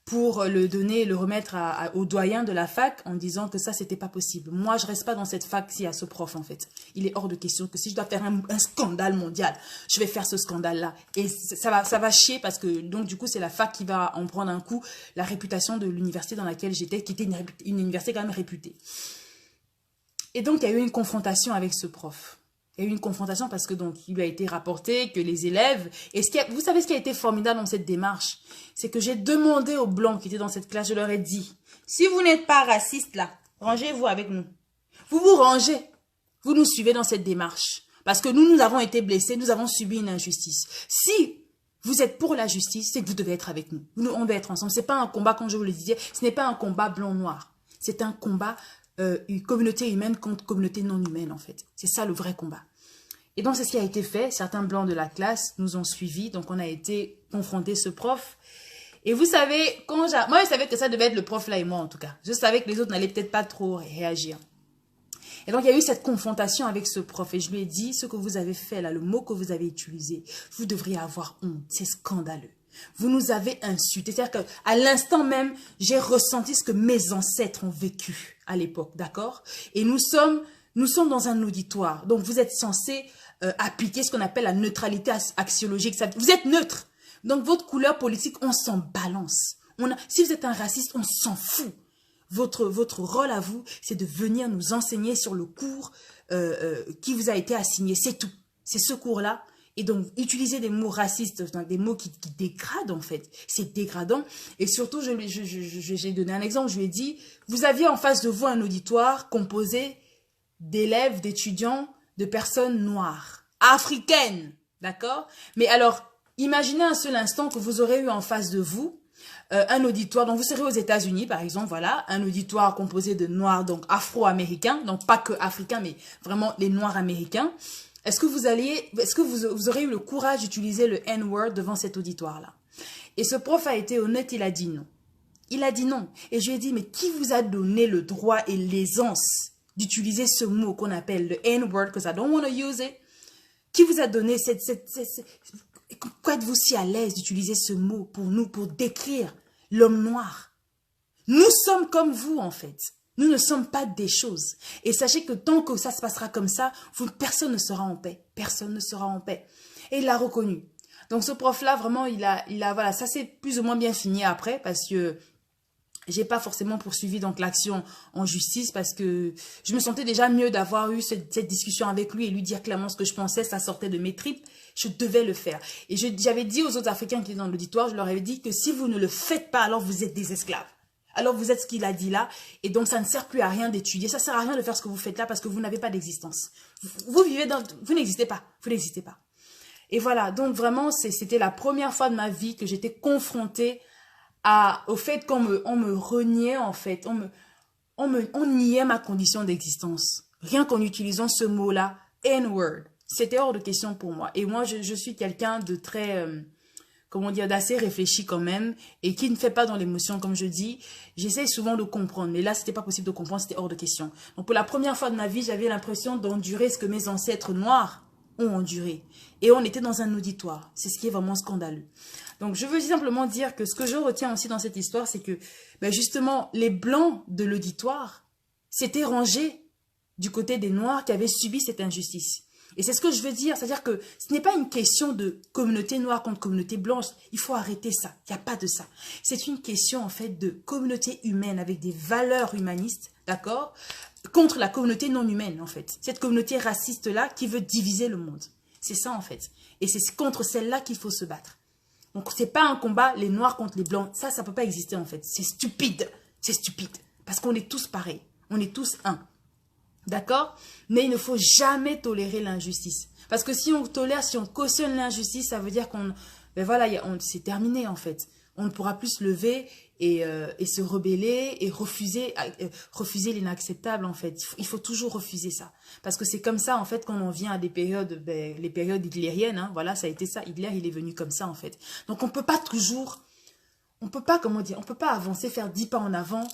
pour le remettre au doyen de la fac en disant que ça, c'était pas possible. Moi, je reste pas dans cette fac-ci à ce prof, en fait. Il est hors de question que si je dois faire un scandale mondial, je vais faire ce scandale-là. Et ça va chier parce que, donc, du coup, c'est la fac qui va en prendre un coup, la réputation de l'université dans laquelle j'étais, qui était une université quand même réputée. Et donc, il y a eu une confrontation avec ce prof. Il y a eu une confrontation parce que donc il lui a été rapporté que les élèves... vous savez ce qui a été formidable dans cette démarche? C'est que j'ai demandé aux blancs qui étaient dans cette classe, je leur ai dit, si vous n'êtes pas raciste là, rangez-vous avec nous. Vous vous rangez. Vous nous suivez dans cette démarche. Parce que nous avons été blessés, nous avons subi une injustice. Si vous êtes pour la justice, c'est que vous devez être avec nous. On doit être ensemble. Ce n'est pas un combat, comme je vous le disais, ce n'est pas un combat blanc-noir. C'est un combat... une communauté humaine contre communauté non humaine, en fait. C'est ça le vrai combat. Et donc, c'est ce qui a été fait. Certains blancs de la classe nous ont suivis. Donc, on a été confrontés ce prof. Et vous savez, moi, je savais que ça devait être le prof là et moi, en tout cas. Je savais que les autres n'allaient peut-être pas trop réagir. Et donc, il y a eu cette confrontation avec ce prof. Et je lui ai dit, ce que vous avez fait là, le mot que vous avez utilisé, vous devriez avoir honte. C'est scandaleux. Vous nous avez insultés. C'est-à-dire qu'à l'instant même, j'ai ressenti ce que mes ancêtres ont vécu à l'époque, d'accord? Et nous sommes dans un auditoire. Donc, vous êtes censés appliquer ce qu'on appelle la neutralité axiologique. Vous êtes neutre. Donc, votre couleur politique, on s'en balance. Si vous êtes un raciste, on s'en fout. Votre rôle à vous, c'est de venir nous enseigner sur le cours qui vous a été assigné. C'est tout. C'est ce cours-là. Et donc, utiliser des mots racistes, des mots qui dégradent, en fait. C'est dégradant. Et surtout, j'ai donné un exemple. Je lui ai dit, vous aviez en face de vous un auditoire composé d'élèves, d'étudiants, de personnes noires, africaines. D'accord? Mais alors, imaginez un seul instant que vous aurez eu en face de vous un auditoire, donc vous serez aux États-Unis, par exemple, voilà, un auditoire composé de noirs, donc afro-américains, donc pas que africains, mais vraiment les noirs américains. Est-ce que vous aurez eu le courage d'utiliser le N-word devant cet auditoire-là? Et ce prof a été honnête, il a dit non. Il a dit non. Et je lui ai dit, mais qui vous a donné le droit et l'aisance d'utiliser ce mot qu'on appelle le N-word, because I don't want to use it? Qui vous a donné pourquoi êtes-vous si à l'aise d'utiliser ce mot pour nous, pour décrire l'homme noir? Nous sommes comme vous, en fait. Nous ne sommes pas des choses. Et sachez que tant que ça se passera comme ça, personne ne sera en paix. Personne ne sera en paix. Et il l'a reconnu. Donc ce prof-là, vraiment, voilà, ça s'est plus ou moins bien fini après parce que j'ai pas forcément poursuivi donc l'action en justice parce que je me sentais déjà mieux d'avoir eu cette discussion avec lui et lui dire clairement ce que je pensais, ça sortait de mes tripes, je devais le faire. Et j'avais dit aux autres Africains qui étaient dans l'auditoire, je leur avais dit que si vous ne le faites pas, alors vous êtes des esclaves. Alors vous êtes ce qu'il a dit là, et donc ça ne sert plus à rien d'étudier, ça ne sert à rien de faire ce que vous faites là parce que vous n'avez pas d'existence. Vous vivez dans... Vous n'existez pas, vous n'existez pas. Et voilà, donc vraiment, c'était la première fois de ma vie que j'étais confrontée au fait qu'on me reniait en fait, on niait ma condition d'existence. Rien qu'en utilisant ce mot-là, N-word, c'était hors de question pour moi. Et moi, je suis quelqu'un de très... comment dire, d'assez réfléchi quand même, et qui ne fait pas dans l'émotion, comme je dis. J'essaie souvent de comprendre, mais là, c'était pas possible de comprendre, c'était hors de question. Donc, pour la première fois de ma vie, j'avais l'impression d'endurer ce que mes ancêtres noirs ont enduré. Et on était dans un auditoire. C'est ce qui est vraiment scandaleux. Donc, je veux simplement dire que ce que je retiens aussi dans cette histoire, c'est que, ben justement, les blancs de l'auditoire s'étaient rangés du côté des noirs qui avaient subi cette injustice. Et c'est ce que je veux dire, c'est-à-dire que ce n'est pas une question de communauté noire contre communauté blanche, il faut arrêter ça, il n'y a pas de ça. C'est une question en fait de communauté humaine avec des valeurs humanistes, d'accord, contre la communauté non humaine en fait. Cette communauté raciste-là qui veut diviser le monde. C'est ça en fait. Et c'est contre celle-là qu'il faut se battre. Donc c'est pas un combat les noirs contre les blancs, ça peut pas exister en fait. C'est stupide, parce qu'on est tous pareils, on est tous un. D'accord? Mais il ne faut jamais tolérer l'injustice. Parce que si on tolère, si on cautionne l'injustice, ça veut dire qu'on... Ben voilà, c'est terminé en fait. On ne pourra plus se lever et se rebeller et refuser l'inacceptable en fait. Il faut toujours refuser ça. Parce que c'est comme ça en fait qu'on en vient à des périodes, les périodes hitlériennes. Hein, voilà, ça a été ça. Hitler, il est venu comme ça en fait. Donc on ne peut pas toujours... On peut pas, comment dire, on peut pas avancer, faire 10 pas en avant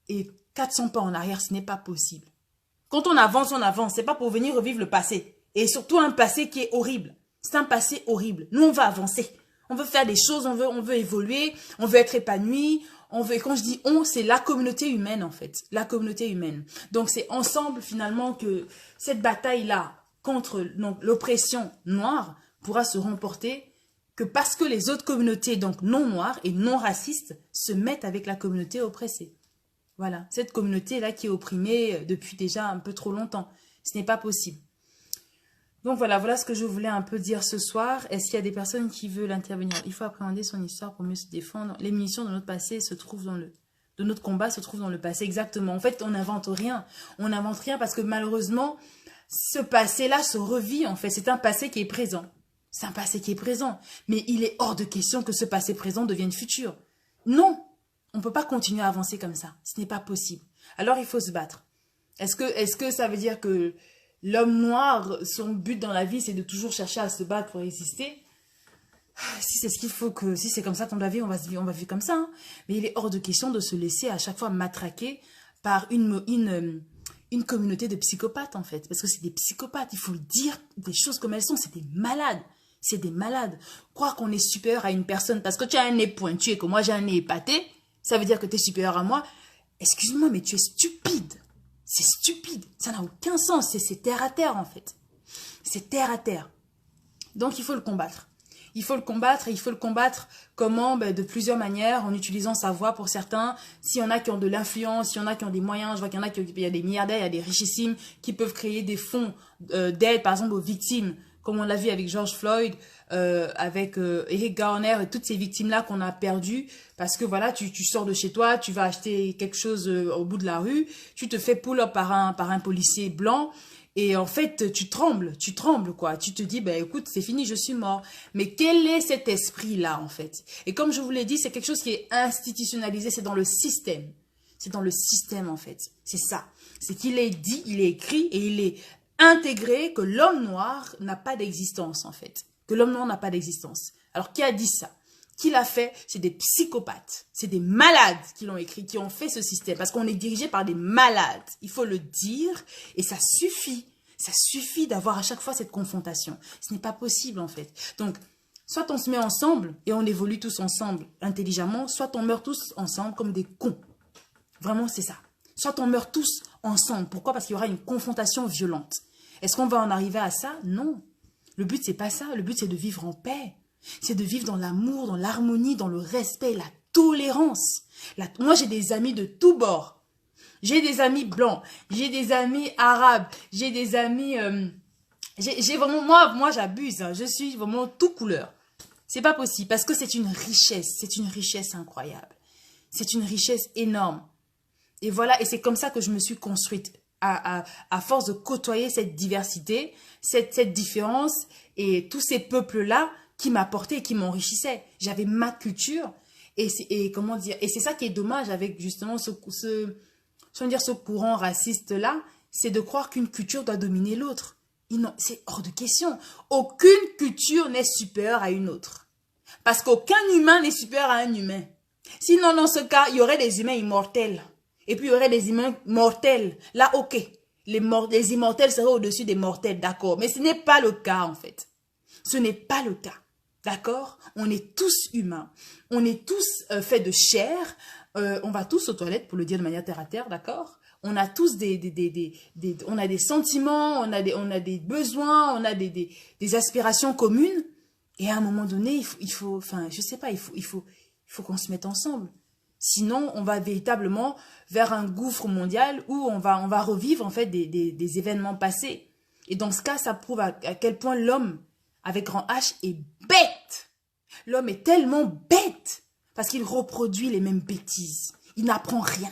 et 400 pas en arrière. Ce n'est pas possible. Quand on avance, on avance. C'est pas pour venir revivre le passé. Et surtout un passé qui est horrible. C'est un passé horrible. Nous, on va avancer. On veut faire des choses, on veut évoluer, on veut être épanoui. Quand je dis on, c'est la communauté humaine en fait. La communauté humaine. Donc c'est ensemble finalement que cette bataille-là contre l'oppression noire pourra se remporter que parce que les autres communautés, donc non noires et non racistes, se mettent avec la communauté oppressée. Voilà, cette communauté-là qui est opprimée depuis déjà un peu trop longtemps. Ce n'est pas possible. Donc voilà ce que je voulais un peu dire ce soir. Est-ce qu'il y a des personnes qui veulent intervenir? Il faut appréhender son histoire pour mieux se défendre. Les munitions de notre passé se trouvent de notre combat se trouvent dans le passé. Exactement. En fait, on n'invente rien. On n'invente rien parce que malheureusement, ce passé-là se revit en fait. C'est un passé qui est présent. C'est un passé qui est présent. Mais il est hors de question que ce passé présent devienne futur. Non. On ne peut pas continuer à avancer comme ça. Ce n'est pas possible. Alors, il faut se battre. Est-ce que ça veut dire que l'homme noir, son but dans la vie, c'est de toujours chercher à se battre pour exister? Si c'est ce qu'il faut que... Si c'est comme ça qu'on doit vivre, on va vivre comme ça. Hein. Mais il est hors de question de se laisser à chaque fois matraquer par une communauté de psychopathes, en fait. Parce que c'est des psychopathes. Il faut le dire des choses comme elles sont. C'est des malades. C'est des malades. Croire qu'on est supérieur à une personne parce que tu as un nez pointu et que moi j'ai un nez épaté, ça veut dire que tu es supérieur à moi. Excuse-moi, mais tu es stupide. C'est stupide. Ça n'a aucun sens. C'est terre à terre, en fait. C'est terre à terre. Donc, il faut le combattre. Il faut le combattre et il faut le combattre comment? De plusieurs manières, en utilisant sa voix pour certains. S'il y en a qui ont de l'influence, s'il y en a qui ont des moyens, je vois qu'il y en a il y a des milliardaires, il y a des richissimes qui peuvent créer des fonds d'aide, par exemple, aux victimes, comme on l'a vu avec George Floyd, avec Eric Garner et toutes ces victimes-là qu'on a perdues. Parce que voilà, tu sors de chez toi, tu vas acheter quelque chose au bout de la rue, tu te fais pull-up par un policier blanc. Et en fait, tu trembles quoi. Tu te dis, écoute, c'est fini, je suis mort. Mais quel est cet esprit-là, en fait? Et comme je vous l'ai dit, c'est quelque chose qui est institutionnalisé, c'est dans le système. C'est dans le système, en fait. C'est ça. C'est qu'il est dit, il est écrit et il est intégré que l'homme noir n'a pas d'existence, en fait. Que l'homme noir n'a pas d'existence. Alors, qui a dit ça? Qui l'a fait? C'est des psychopathes. C'est des malades qui l'ont écrit, qui ont fait ce système. Parce qu'on est dirigé par des malades. Il faut le dire. Et ça suffit. Ça suffit d'avoir à chaque fois cette confrontation. Ce n'est pas possible, en fait. Donc, soit on se met ensemble et on évolue tous ensemble intelligemment, soit on meurt tous ensemble comme des cons. Vraiment, c'est ça. Soit on meurt tous ensemble. Pourquoi? Parce qu'il y aura une confrontation violente. Est-ce qu'on va en arriver à ça? Non. Le but, c'est pas ça. Le but, c'est de vivre en paix. C'est de vivre dans l'amour, dans l'harmonie, dans le respect, la tolérance. Moi, j'ai des amis de tous bords. J'ai des amis blancs, j'ai des amis arabes, j'ai des amis... j'ai vraiment... Moi j'abuse. Hein, je suis vraiment tout couleur. C'est pas possible parce que c'est une richesse incroyable. C'est une richesse énorme. Et voilà, et c'est comme ça que je me suis construite, à force de côtoyer cette diversité, cette différence, et tous ces peuples-là qui m'apportaient et qui m'enrichissaient. J'avais ma culture, et comment dire, et c'est ça qui est dommage avec justement ce courant raciste-là, c'est de croire qu'une culture doit dominer l'autre. C'est hors de question. Aucune culture n'est supérieure à une autre. Parce qu'aucun humain n'est supérieur à un humain. Sinon, dans ce cas, il y aurait des humains immortels. Et puis, il y aurait des humains mortels. Là, ok. Les immortels seraient au-dessus des mortels, d'accord. Mais ce n'est pas le cas, en fait. Ce n'est pas le cas. D'accord? On est tous humains. On est tous faits de chair. On va tous aux toilettes, pour le dire de manière terre à terre, d'accord? On a tous on a des sentiments, on a des besoins, on a des aspirations communes. Et à un moment donné, il faut enfin, je sais pas, il faut qu'on se mette ensemble. Sinon, on va véritablement vers un gouffre mondial où on va revivre en fait des événements passés. Et dans ce cas, ça prouve à quel point l'homme, avec grand H, est bête. L'homme est tellement bête parce qu'il reproduit les mêmes bêtises. Il n'apprend rien.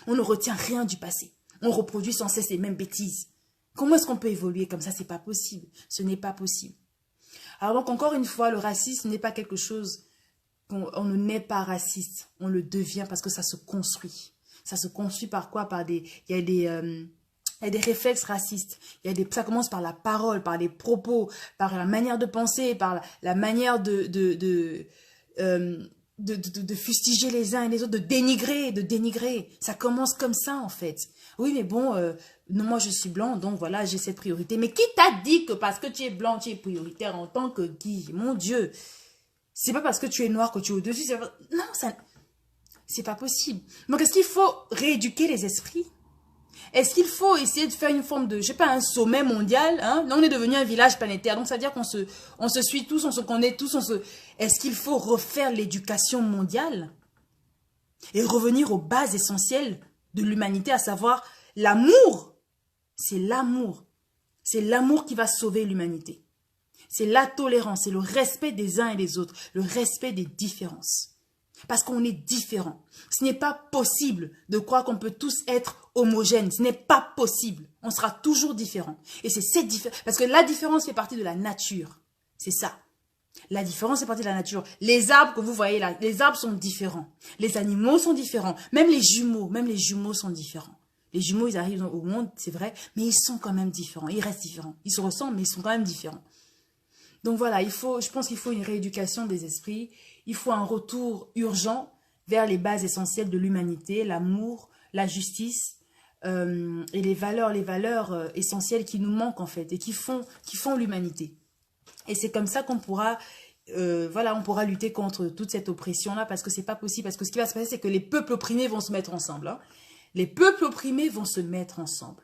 On ne retient rien du passé. On reproduit sans cesse les mêmes bêtises. Comment est-ce qu'on peut évoluer comme ça? C'est pas possible. Ce n'est pas possible. Alors donc, encore une fois, le racisme n'est pas quelque chose... On ne naît pas raciste. On le devient parce que ça se construit. Ça se construit par quoi? Il y a des réflexes racistes. Ça commence par la parole, par les propos, par la manière de penser, par la manière de fustiger les uns et les autres, de dénigrer. Ça commence comme ça, en fait. Oui, mais bon, non, moi, je suis blanc, donc voilà, j'ai cette priorité. Mais qui t'a dit que parce que tu es blanc, tu es prioritaire en tant que Guy? Mon Dieu, c'est pas parce que tu es noir que tu es au-dessus. Non, c'est pas possible. Donc, est-ce qu'il faut rééduquer les esprits? Est-ce qu'il faut essayer de faire une forme de, je sais pas, un sommet mondial, hein? Là, on est devenu un village planétaire. Donc, ça veut dire qu'on se suit tous, on se connaît tous, Est-ce qu'il faut refaire l'éducation mondiale? Et revenir aux bases essentielles de l'humanité, à savoir l'amour. C'est l'amour. C'est l'amour qui va sauver l'humanité. C'est la tolérance, c'est le respect des uns et des autres, le respect des différences. Parce qu'on est différents. Ce n'est pas possible de croire qu'on peut tous être homogènes. Ce n'est pas possible. On sera toujours différents. Et c'est cette différence. Parce que la différence fait partie de la nature. C'est ça. La différence fait partie de la nature. Les arbres que vous voyez là, les arbres sont différents. Les animaux sont différents. Même les jumeaux sont différents. Les jumeaux, ils arrivent au monde, c'est vrai, mais ils sont quand même différents. Ils restent différents. Ils se ressemblent, mais ils sont quand même différents. Donc voilà, je pense qu'il faut une rééducation des esprits. Il faut un retour urgent vers les bases essentielles de l'humanité, l'amour, la justice et les valeurs essentielles qui nous manquent en fait et qui font l'humanité. Et c'est comme ça qu'on pourra, on pourra lutter contre toute cette oppression-là parce que c'est pas possible. Parce que ce qui va se passer, c'est que les peuples opprimés vont se mettre ensemble. Hein. Les peuples opprimés vont se mettre ensemble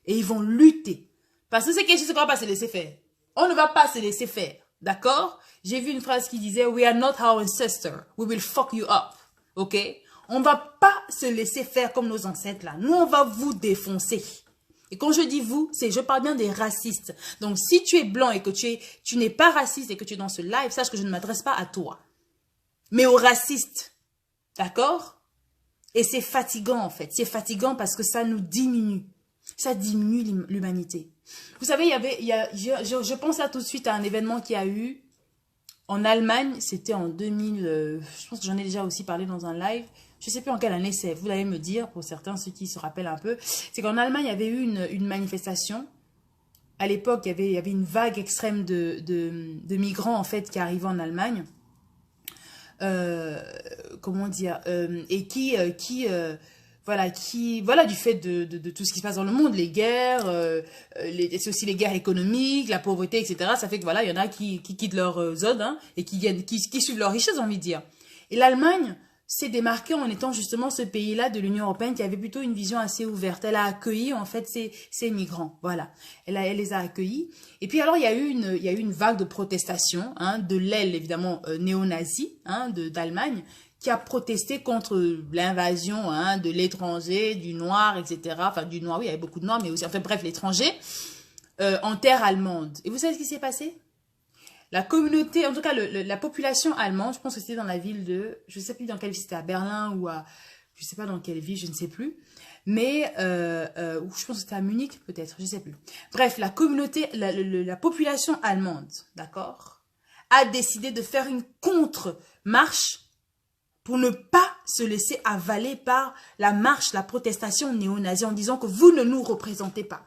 et ils vont lutter. Parce que c'est quelque chose qu'on ne va pas se laisser faire. On ne va pas se laisser faire. D'accord? J'ai vu une phrase qui disait « We are not our ancestors. We will fuck you up. » Ok? On ne va pas se laisser faire comme nos ancêtres là. Nous, on va vous défoncer. Et quand je dis vous, je parle bien des racistes. Donc, si tu es blanc et que tu n'es pas raciste et que tu es dans ce live, sache que je ne m'adresse pas à toi. Mais aux racistes. D'accord? Et c'est fatigant en fait. C'est fatigant parce que ça nous diminue. Ça diminue l'humanité. Vous savez, je pense là tout de suite à un événement qui a eu en Allemagne. C'était en 2000, je pense que j'en ai déjà aussi parlé dans un live. Je ne sais plus en quelle année c'est, vous allez me dire, pour certains, ceux qui se rappellent un peu. C'est qu'en Allemagne, il y avait eu une manifestation. À l'époque, il y avait une vague extrême de migrants en fait qui arrivaient en Allemagne. Comment dire, et du fait de tout ce qui se passe dans le monde, les guerres, c'est aussi les guerres économiques, la pauvreté, etc. Ça fait que voilà, il y en a qui quittent leur zone hein, et qui suivent leur richesse, j'ai envie de dire. Et l'Allemagne s'est démarquée en étant justement ce pays-là de l'Union européenne qui avait plutôt une vision assez ouverte. Elle a accueilli en fait ces migrants, voilà. Elle les a accueillis. Et puis alors il y a eu une vague de protestation hein, de l'aile évidemment néo-nazie hein, d'Allemagne qui a protesté contre l'invasion hein, de l'étranger, du noir, etc. Enfin du noir, oui, il y avait beaucoup de noirs, mais aussi enfin bref l'étranger en terre allemande. Et vous savez ce qui s'est passé? La communauté, en tout cas la population allemande, je pense que c'était dans la ville de, je ne sais plus dans quelle ville, c'était à Berlin ou à, je ne sais pas dans quelle ville, je ne sais plus. Mais, ou je pense que c'était à Munich peut-être, je ne sais plus. Bref, la communauté, la population allemande, d'accord, a décidé de faire une contre-marche pour ne pas se laisser avaler par la marche, la protestation néo-nazie en disant que vous ne nous représentez pas.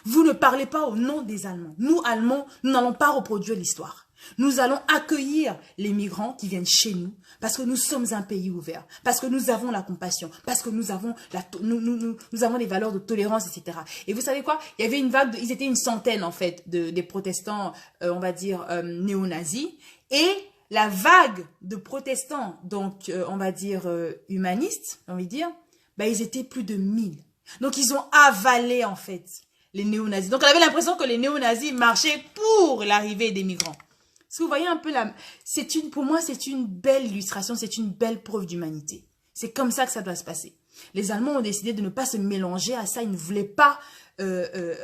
Vous ne parlez pas au nom des Allemands. Nous, Allemands, nous n'allons pas reproduire l'histoire. Nous allons accueillir les migrants qui viennent chez nous parce que nous sommes un pays ouvert, parce que nous avons la compassion, parce que nous avons, nous avons les valeurs de tolérance, etc. Et vous savez quoi? Il y avait une vague, ils étaient une centaine en fait des protestants, on va dire, néo-nazis. Et la vague de protestants, donc on va dire humanistes, j'ai envie de dire, bah, ils étaient plus de 1000. Donc ils ont avalé en fait les néo-nazis. Donc on avait l'impression que les néo-nazis marchaient pour l'arrivée des migrants. Est-ce que vous voyez un peu pour moi, c'est une belle illustration, c'est une belle preuve d'humanité. C'est comme ça que ça doit se passer. Les Allemands ont décidé de ne pas se mélanger à ça. Ils ne voulaient pas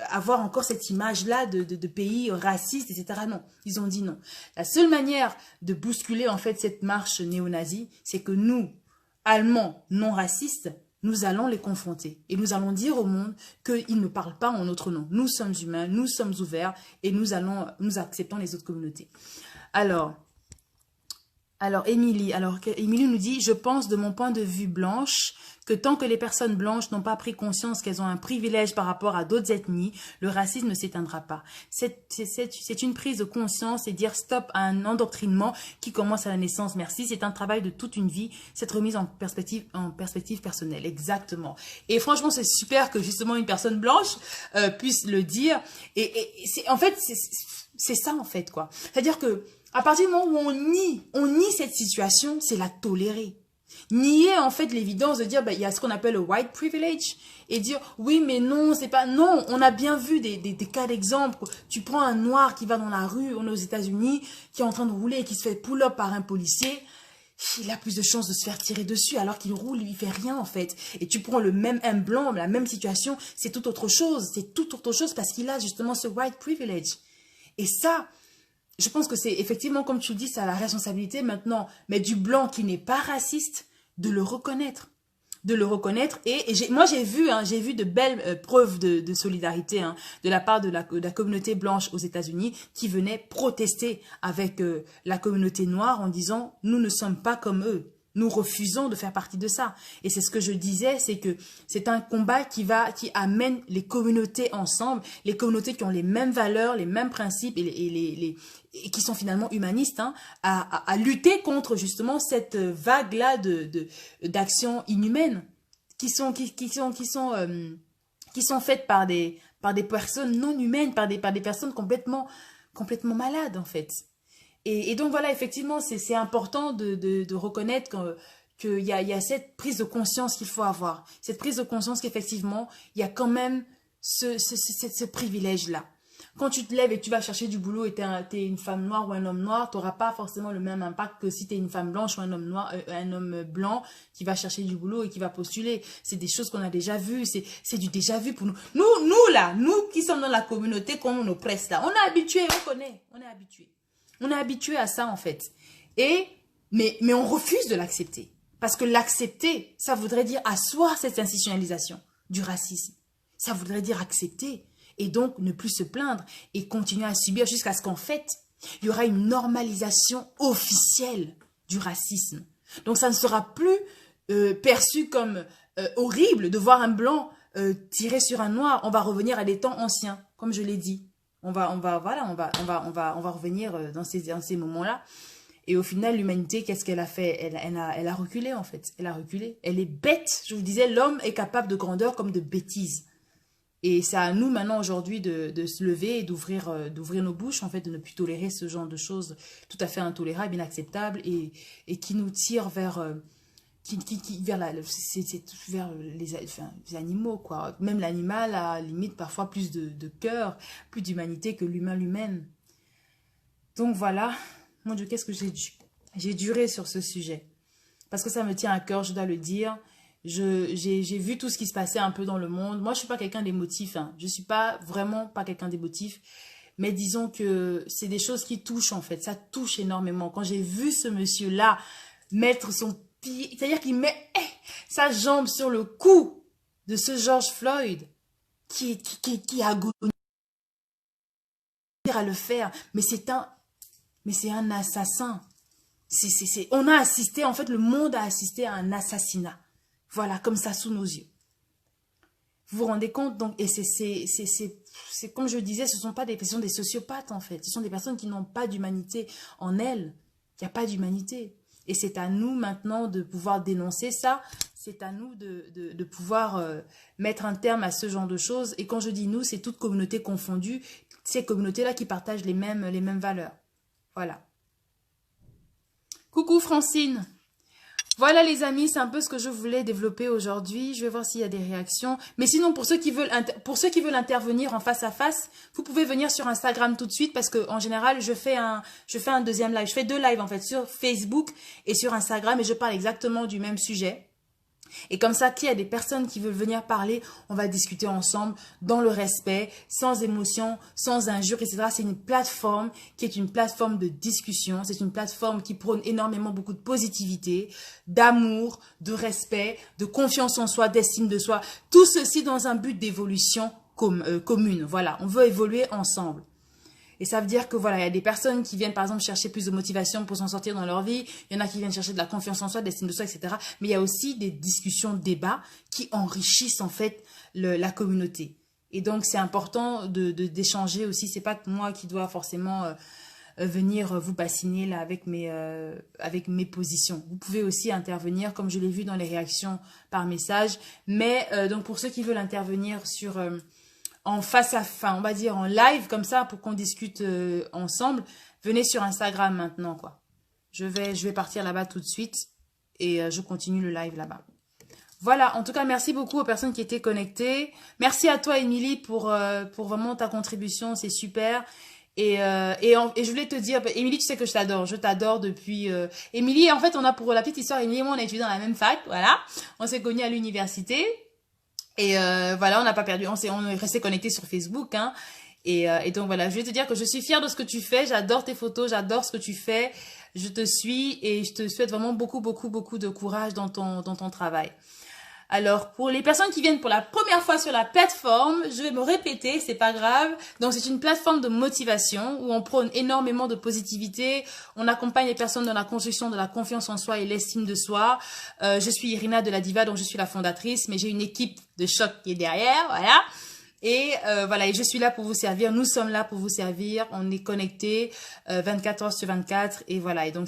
avoir encore cette image-là de pays racistes, etc. Non, ils ont dit non. La seule manière de bousculer en fait cette marche néo-nazie, c'est que nous, Allemands non racistes, nous allons les confronter. Et nous allons dire au monde qu'ils ne parlent pas en notre nom. Nous sommes humains, nous sommes ouverts et nous acceptons les autres communautés. Alors Émilie nous dit, je pense de mon point de vue blanche, que tant que les personnes blanches n'ont pas pris conscience qu'elles ont un privilège par rapport à d'autres ethnies, le racisme ne s'éteindra pas. C'est une prise de conscience et dire stop à un endoctrinement qui commence à la naissance. Merci, c'est un travail de toute une vie, cette remise en perspective personnelle. Exactement. Et franchement, c'est super que justement une personne blanche puisse le dire. Et en fait, c'est ça en fait, quoi. C'est-à-dire que à partir du moment où on nie cette situation, c'est la tolérer. Nier en fait l'évidence de dire, il y a ce qu'on appelle le white privilege et dire, oui mais non, c'est pas, non, on a bien vu des cas d'exemple. Tu prends un noir qui va dans la rue, on est aux États-Unis, qui est en train de rouler et qui se fait pull-up par un policier, il a plus de chances de se faire tirer dessus alors qu'il roule, il fait rien en fait. Et tu prends un blanc, la même situation, c'est tout autre chose, parce qu'il a justement ce white privilege. Et ça, je pense que c'est effectivement, comme tu le dis, c'est à la responsabilité maintenant, mais du blanc qui n'est pas raciste, de le reconnaître. Moi j'ai vu de belles preuves de solidarité de la part de la communauté blanche aux États-Unis qui venait protester avec la communauté noire en disant nous ne sommes pas comme eux. Nous refusons de faire partie de ça. Et c'est ce que je disais, c'est que c'est un combat qui amène les communautés ensemble, les communautés qui ont les mêmes valeurs, les mêmes principes et qui sont finalement humanistes, à lutter contre justement cette vague-là d'actions inhumaines qui sont faites par des personnes non humaines, par des personnes complètement malades en fait. Et donc voilà, effectivement, c'est important de reconnaître qu'il y a cette prise de conscience qu'il faut avoir. Cette prise de conscience qu'effectivement, il y a quand même ce privilège-là. Quand tu te lèves et tu vas chercher du boulot et tu es une femme noire ou un homme noir, tu n'auras pas forcément le même impact que si tu es une femme blanche ou un homme blanc qui va chercher du boulot et qui va postuler. C'est des choses qu'on a déjà vues, c'est du déjà vu pour nous. Nous qui sommes dans la communauté, comme on oppresse là, on est habitués, on connaît, on est habitués. On est habitué à ça, en fait. Mais on refuse de l'accepter. Parce que l'accepter, ça voudrait dire asseoir cette institutionnalisation du racisme. Ça voudrait dire accepter. Et donc, ne plus se plaindre et continuer à subir jusqu'à ce qu'en fait, il y aura une normalisation officielle du racisme. Donc, ça ne sera plus perçu comme horrible de voir un blanc tirer sur un noir. On va revenir à des temps anciens, comme je l'ai dit. On va revenir dans ces moments-là. Et au final, l'humanité, qu'est-ce qu'elle a fait? Elle a reculé, en fait. Elle a reculé. Elle est bête. Je vous disais, l'homme est capable de grandeur comme de bêtise. Et c'est à nous, maintenant, aujourd'hui, de se lever et d'ouvrir nos bouches, en fait, de ne plus tolérer ce genre de choses tout à fait intolérables, inacceptables, et qui nous tirent vers... vers les animaux, quoi. Même l'animal a limite parfois plus de cœur, plus d'humanité que l'humain lui-même. Donc voilà, mon Dieu, qu'est-ce que j'ai duré sur ce sujet. Parce que ça me tient à cœur, je dois le dire. J'ai vu tout ce qui se passait un peu dans le monde. Moi, je suis pas quelqu'un d'émotif. Je suis pas vraiment pas quelqu'un d'émotif. Mais disons que c'est des choses qui touchent en fait. Ça touche énormément. Quand j'ai vu ce monsieur-là mettre son pied, c'est-à-dire qu'il met sa jambe sur le cou de ce George Floyd qui agonise à le faire. Mais c'est un assassin. On a assisté, en fait, le monde a assisté à un assassinat. Voilà, comme ça, sous nos yeux. Vous vous rendez compte? Donc, et c'est comme je disais, ce sont des sociopathes, en fait. Ce sont des personnes qui n'ont pas d'humanité en elles. Il n'y a pas d'humanité. Et c'est à nous, maintenant, de pouvoir dénoncer ça. C'est à nous de pouvoir mettre un terme à ce genre de choses. Et quand je dis nous, c'est toute communauté confondue. Ces communautés-là qui partagent les mêmes valeurs. Voilà. Coucou Francine. Voilà les amis, c'est un peu ce que je voulais développer aujourd'hui. Je vais voir s'il y a des réactions. Mais sinon, pour ceux qui veulent intervenir en face à face, vous pouvez venir sur Instagram tout de suite parce que en général, je fais un deuxième live. Je fais 2 lives en fait sur Facebook et sur Instagram et je parle exactement du même sujet. Et comme ça, qu'il y a des personnes qui veulent venir parler, on va discuter ensemble dans le respect, sans émotion, sans injure, etc. C'est une plateforme qui est une plateforme de discussion. C'est une plateforme qui prône énormément beaucoup de positivité, d'amour, de respect, de confiance en soi, d'estime de soi. Tout ceci dans un but d'évolution commune. Voilà, on veut évoluer ensemble. Et ça veut dire que voilà, il y a des personnes qui viennent par exemple chercher plus de motivation pour s'en sortir dans leur vie. Il y en a qui viennent chercher de la confiance en soi, de l'estime de soi, etc. Mais il y a aussi des discussions, débats qui enrichissent en fait la communauté. Et donc c'est important d'échanger aussi. C'est pas moi qui dois forcément venir vous bassiner là avec mes positions. Vous pouvez aussi intervenir comme je l'ai vu dans les réactions par message. Mais donc pour ceux qui veulent intervenir sur en face à face, on va dire en live comme ça pour qu'on discute ensemble, venez sur Instagram maintenant quoi. Je vais partir là-bas tout de suite et je continue le live là-bas. Voilà, en tout cas merci beaucoup aux personnes qui étaient connectées. Merci à toi Émilie pour vraiment ta contribution, c'est super. Et je voulais te dire, Émilie, tu sais que je t'adore depuis... Émilie, en fait, on a pour la petite histoire, Émilie et moi, on a étudié dans la même fac, voilà. On s'est connus à l'université. Et voilà, on n'a pas perdu, on est resté connectés sur Facebook, hein. Et donc voilà, je vais te dire que je suis fière de ce que tu fais, j'adore tes photos, j'adore ce que tu fais, je te suis et je te souhaite vraiment beaucoup de courage dans ton travail. Alors, pour les personnes qui viennent pour la première fois sur la plateforme, je vais me répéter, c'est pas grave. Donc, c'est une plateforme de motivation où on prône énormément de positivité. On accompagne les personnes dans la construction de la confiance en soi et l'estime de soi. Je suis Irina de la Diva, donc je suis la fondatrice, mais j'ai une équipe de choc qui est derrière, voilà. Et voilà, et je suis là pour vous servir, nous sommes là pour vous servir, on est connectés 24 heures sur 24 et voilà. Et donc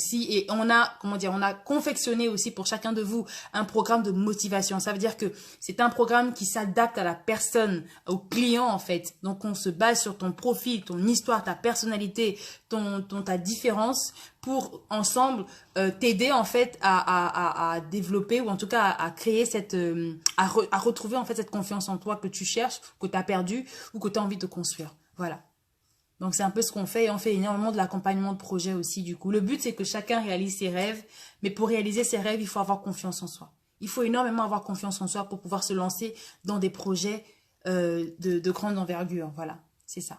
on a confectionné aussi pour chacun de vous un programme de motivation. Ça veut dire que c'est un programme qui s'adapte à la personne, au client en fait. Donc on se base sur ton profil, ton histoire, ta personnalité, ta différence pour ensemble t'aider en fait à développer ou en tout cas à créer à retrouver en fait cette confiance en toi que tu cherches, que tu as perdu ou que tu as envie de construire. Voilà. Donc c'est un peu ce qu'on fait et on fait énormément de l'accompagnement de projet aussi du coup. Le but c'est que chacun réalise ses rêves, mais pour réaliser ses rêves, il faut avoir confiance en soi. Il faut énormément avoir confiance en soi pour pouvoir se lancer dans des projets de grande envergure. Voilà, c'est ça.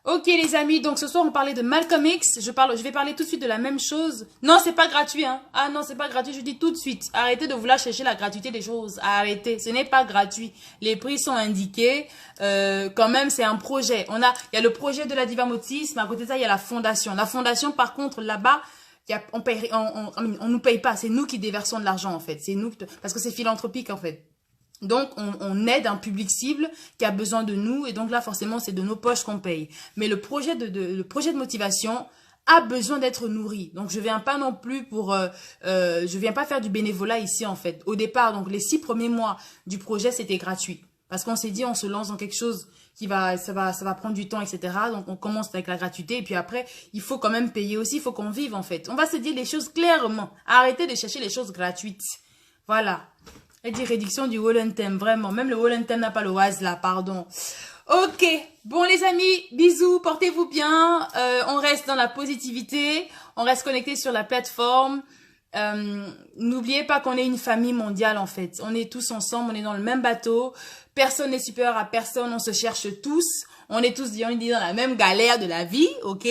Ok les amis, donc ce soir on parlait de Malcolm X, je vais parler tout de suite de la même chose. Non, c'est pas gratuit hein. Ah non, c'est pas gratuit, je dis tout de suite. Arrêtez de vouloir chercher la gratuité des choses. Arrêtez, ce n'est pas gratuit. Les prix sont indiqués. Quand même, c'est un projet. Il y a le projet de la Diva Motis, mais à côté de ça, il y a la fondation. La fondation par contre, là-bas, on nous paye pas, c'est nous qui déversons de l'argent en fait. C'est nous parce que c'est philanthropique en fait. Donc, on aide un public cible qui a besoin de nous. Et donc là, forcément, c'est de nos poches qu'on paye. Mais le projet de motivation a besoin d'être nourri. Donc, je viens pas non plus je viens pas faire du bénévolat ici, en fait. Au départ, donc, les 6 premiers mois du projet, c'était gratuit. Parce qu'on s'est dit, on se lance dans quelque chose ça va prendre du temps, etc. Donc, on commence avec la gratuité. Et puis après, il faut quand même payer aussi. Il faut qu'on vive, en fait. On va se dire les choses clairement. Arrêtez de chercher les choses gratuites. Voilà. Elle dit réduction du Wallentem, vraiment. Même le Wallentem n'a pas le oise là, pardon. Ok, bon les amis, bisous, portez-vous bien. On reste dans la positivité, on reste connecté sur la plateforme. N'oubliez pas qu'on est une famille mondiale en fait. On est tous ensemble, on est dans le même bateau. Personne n'est supérieur à personne, on se cherche tous. On est tous, on est dans la même galère de la vie, ok?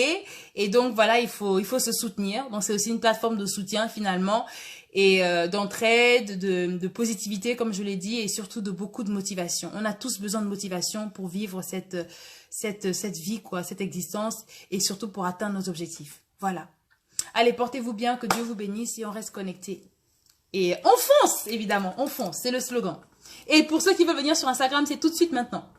Et donc, voilà, il faut se soutenir. Donc, c'est aussi une plateforme de soutien, finalement, et d'entraide, de positivité, comme je l'ai dit, et surtout de beaucoup de motivation. On a tous besoin de motivation pour vivre cette vie, quoi, cette existence, et surtout pour atteindre nos objectifs. Voilà. Allez, portez-vous bien, que Dieu vous bénisse, et on reste connectés. Et on fonce, évidemment, on fonce, c'est le slogan. Et pour ceux qui veulent venir sur Instagram, c'est tout de suite maintenant.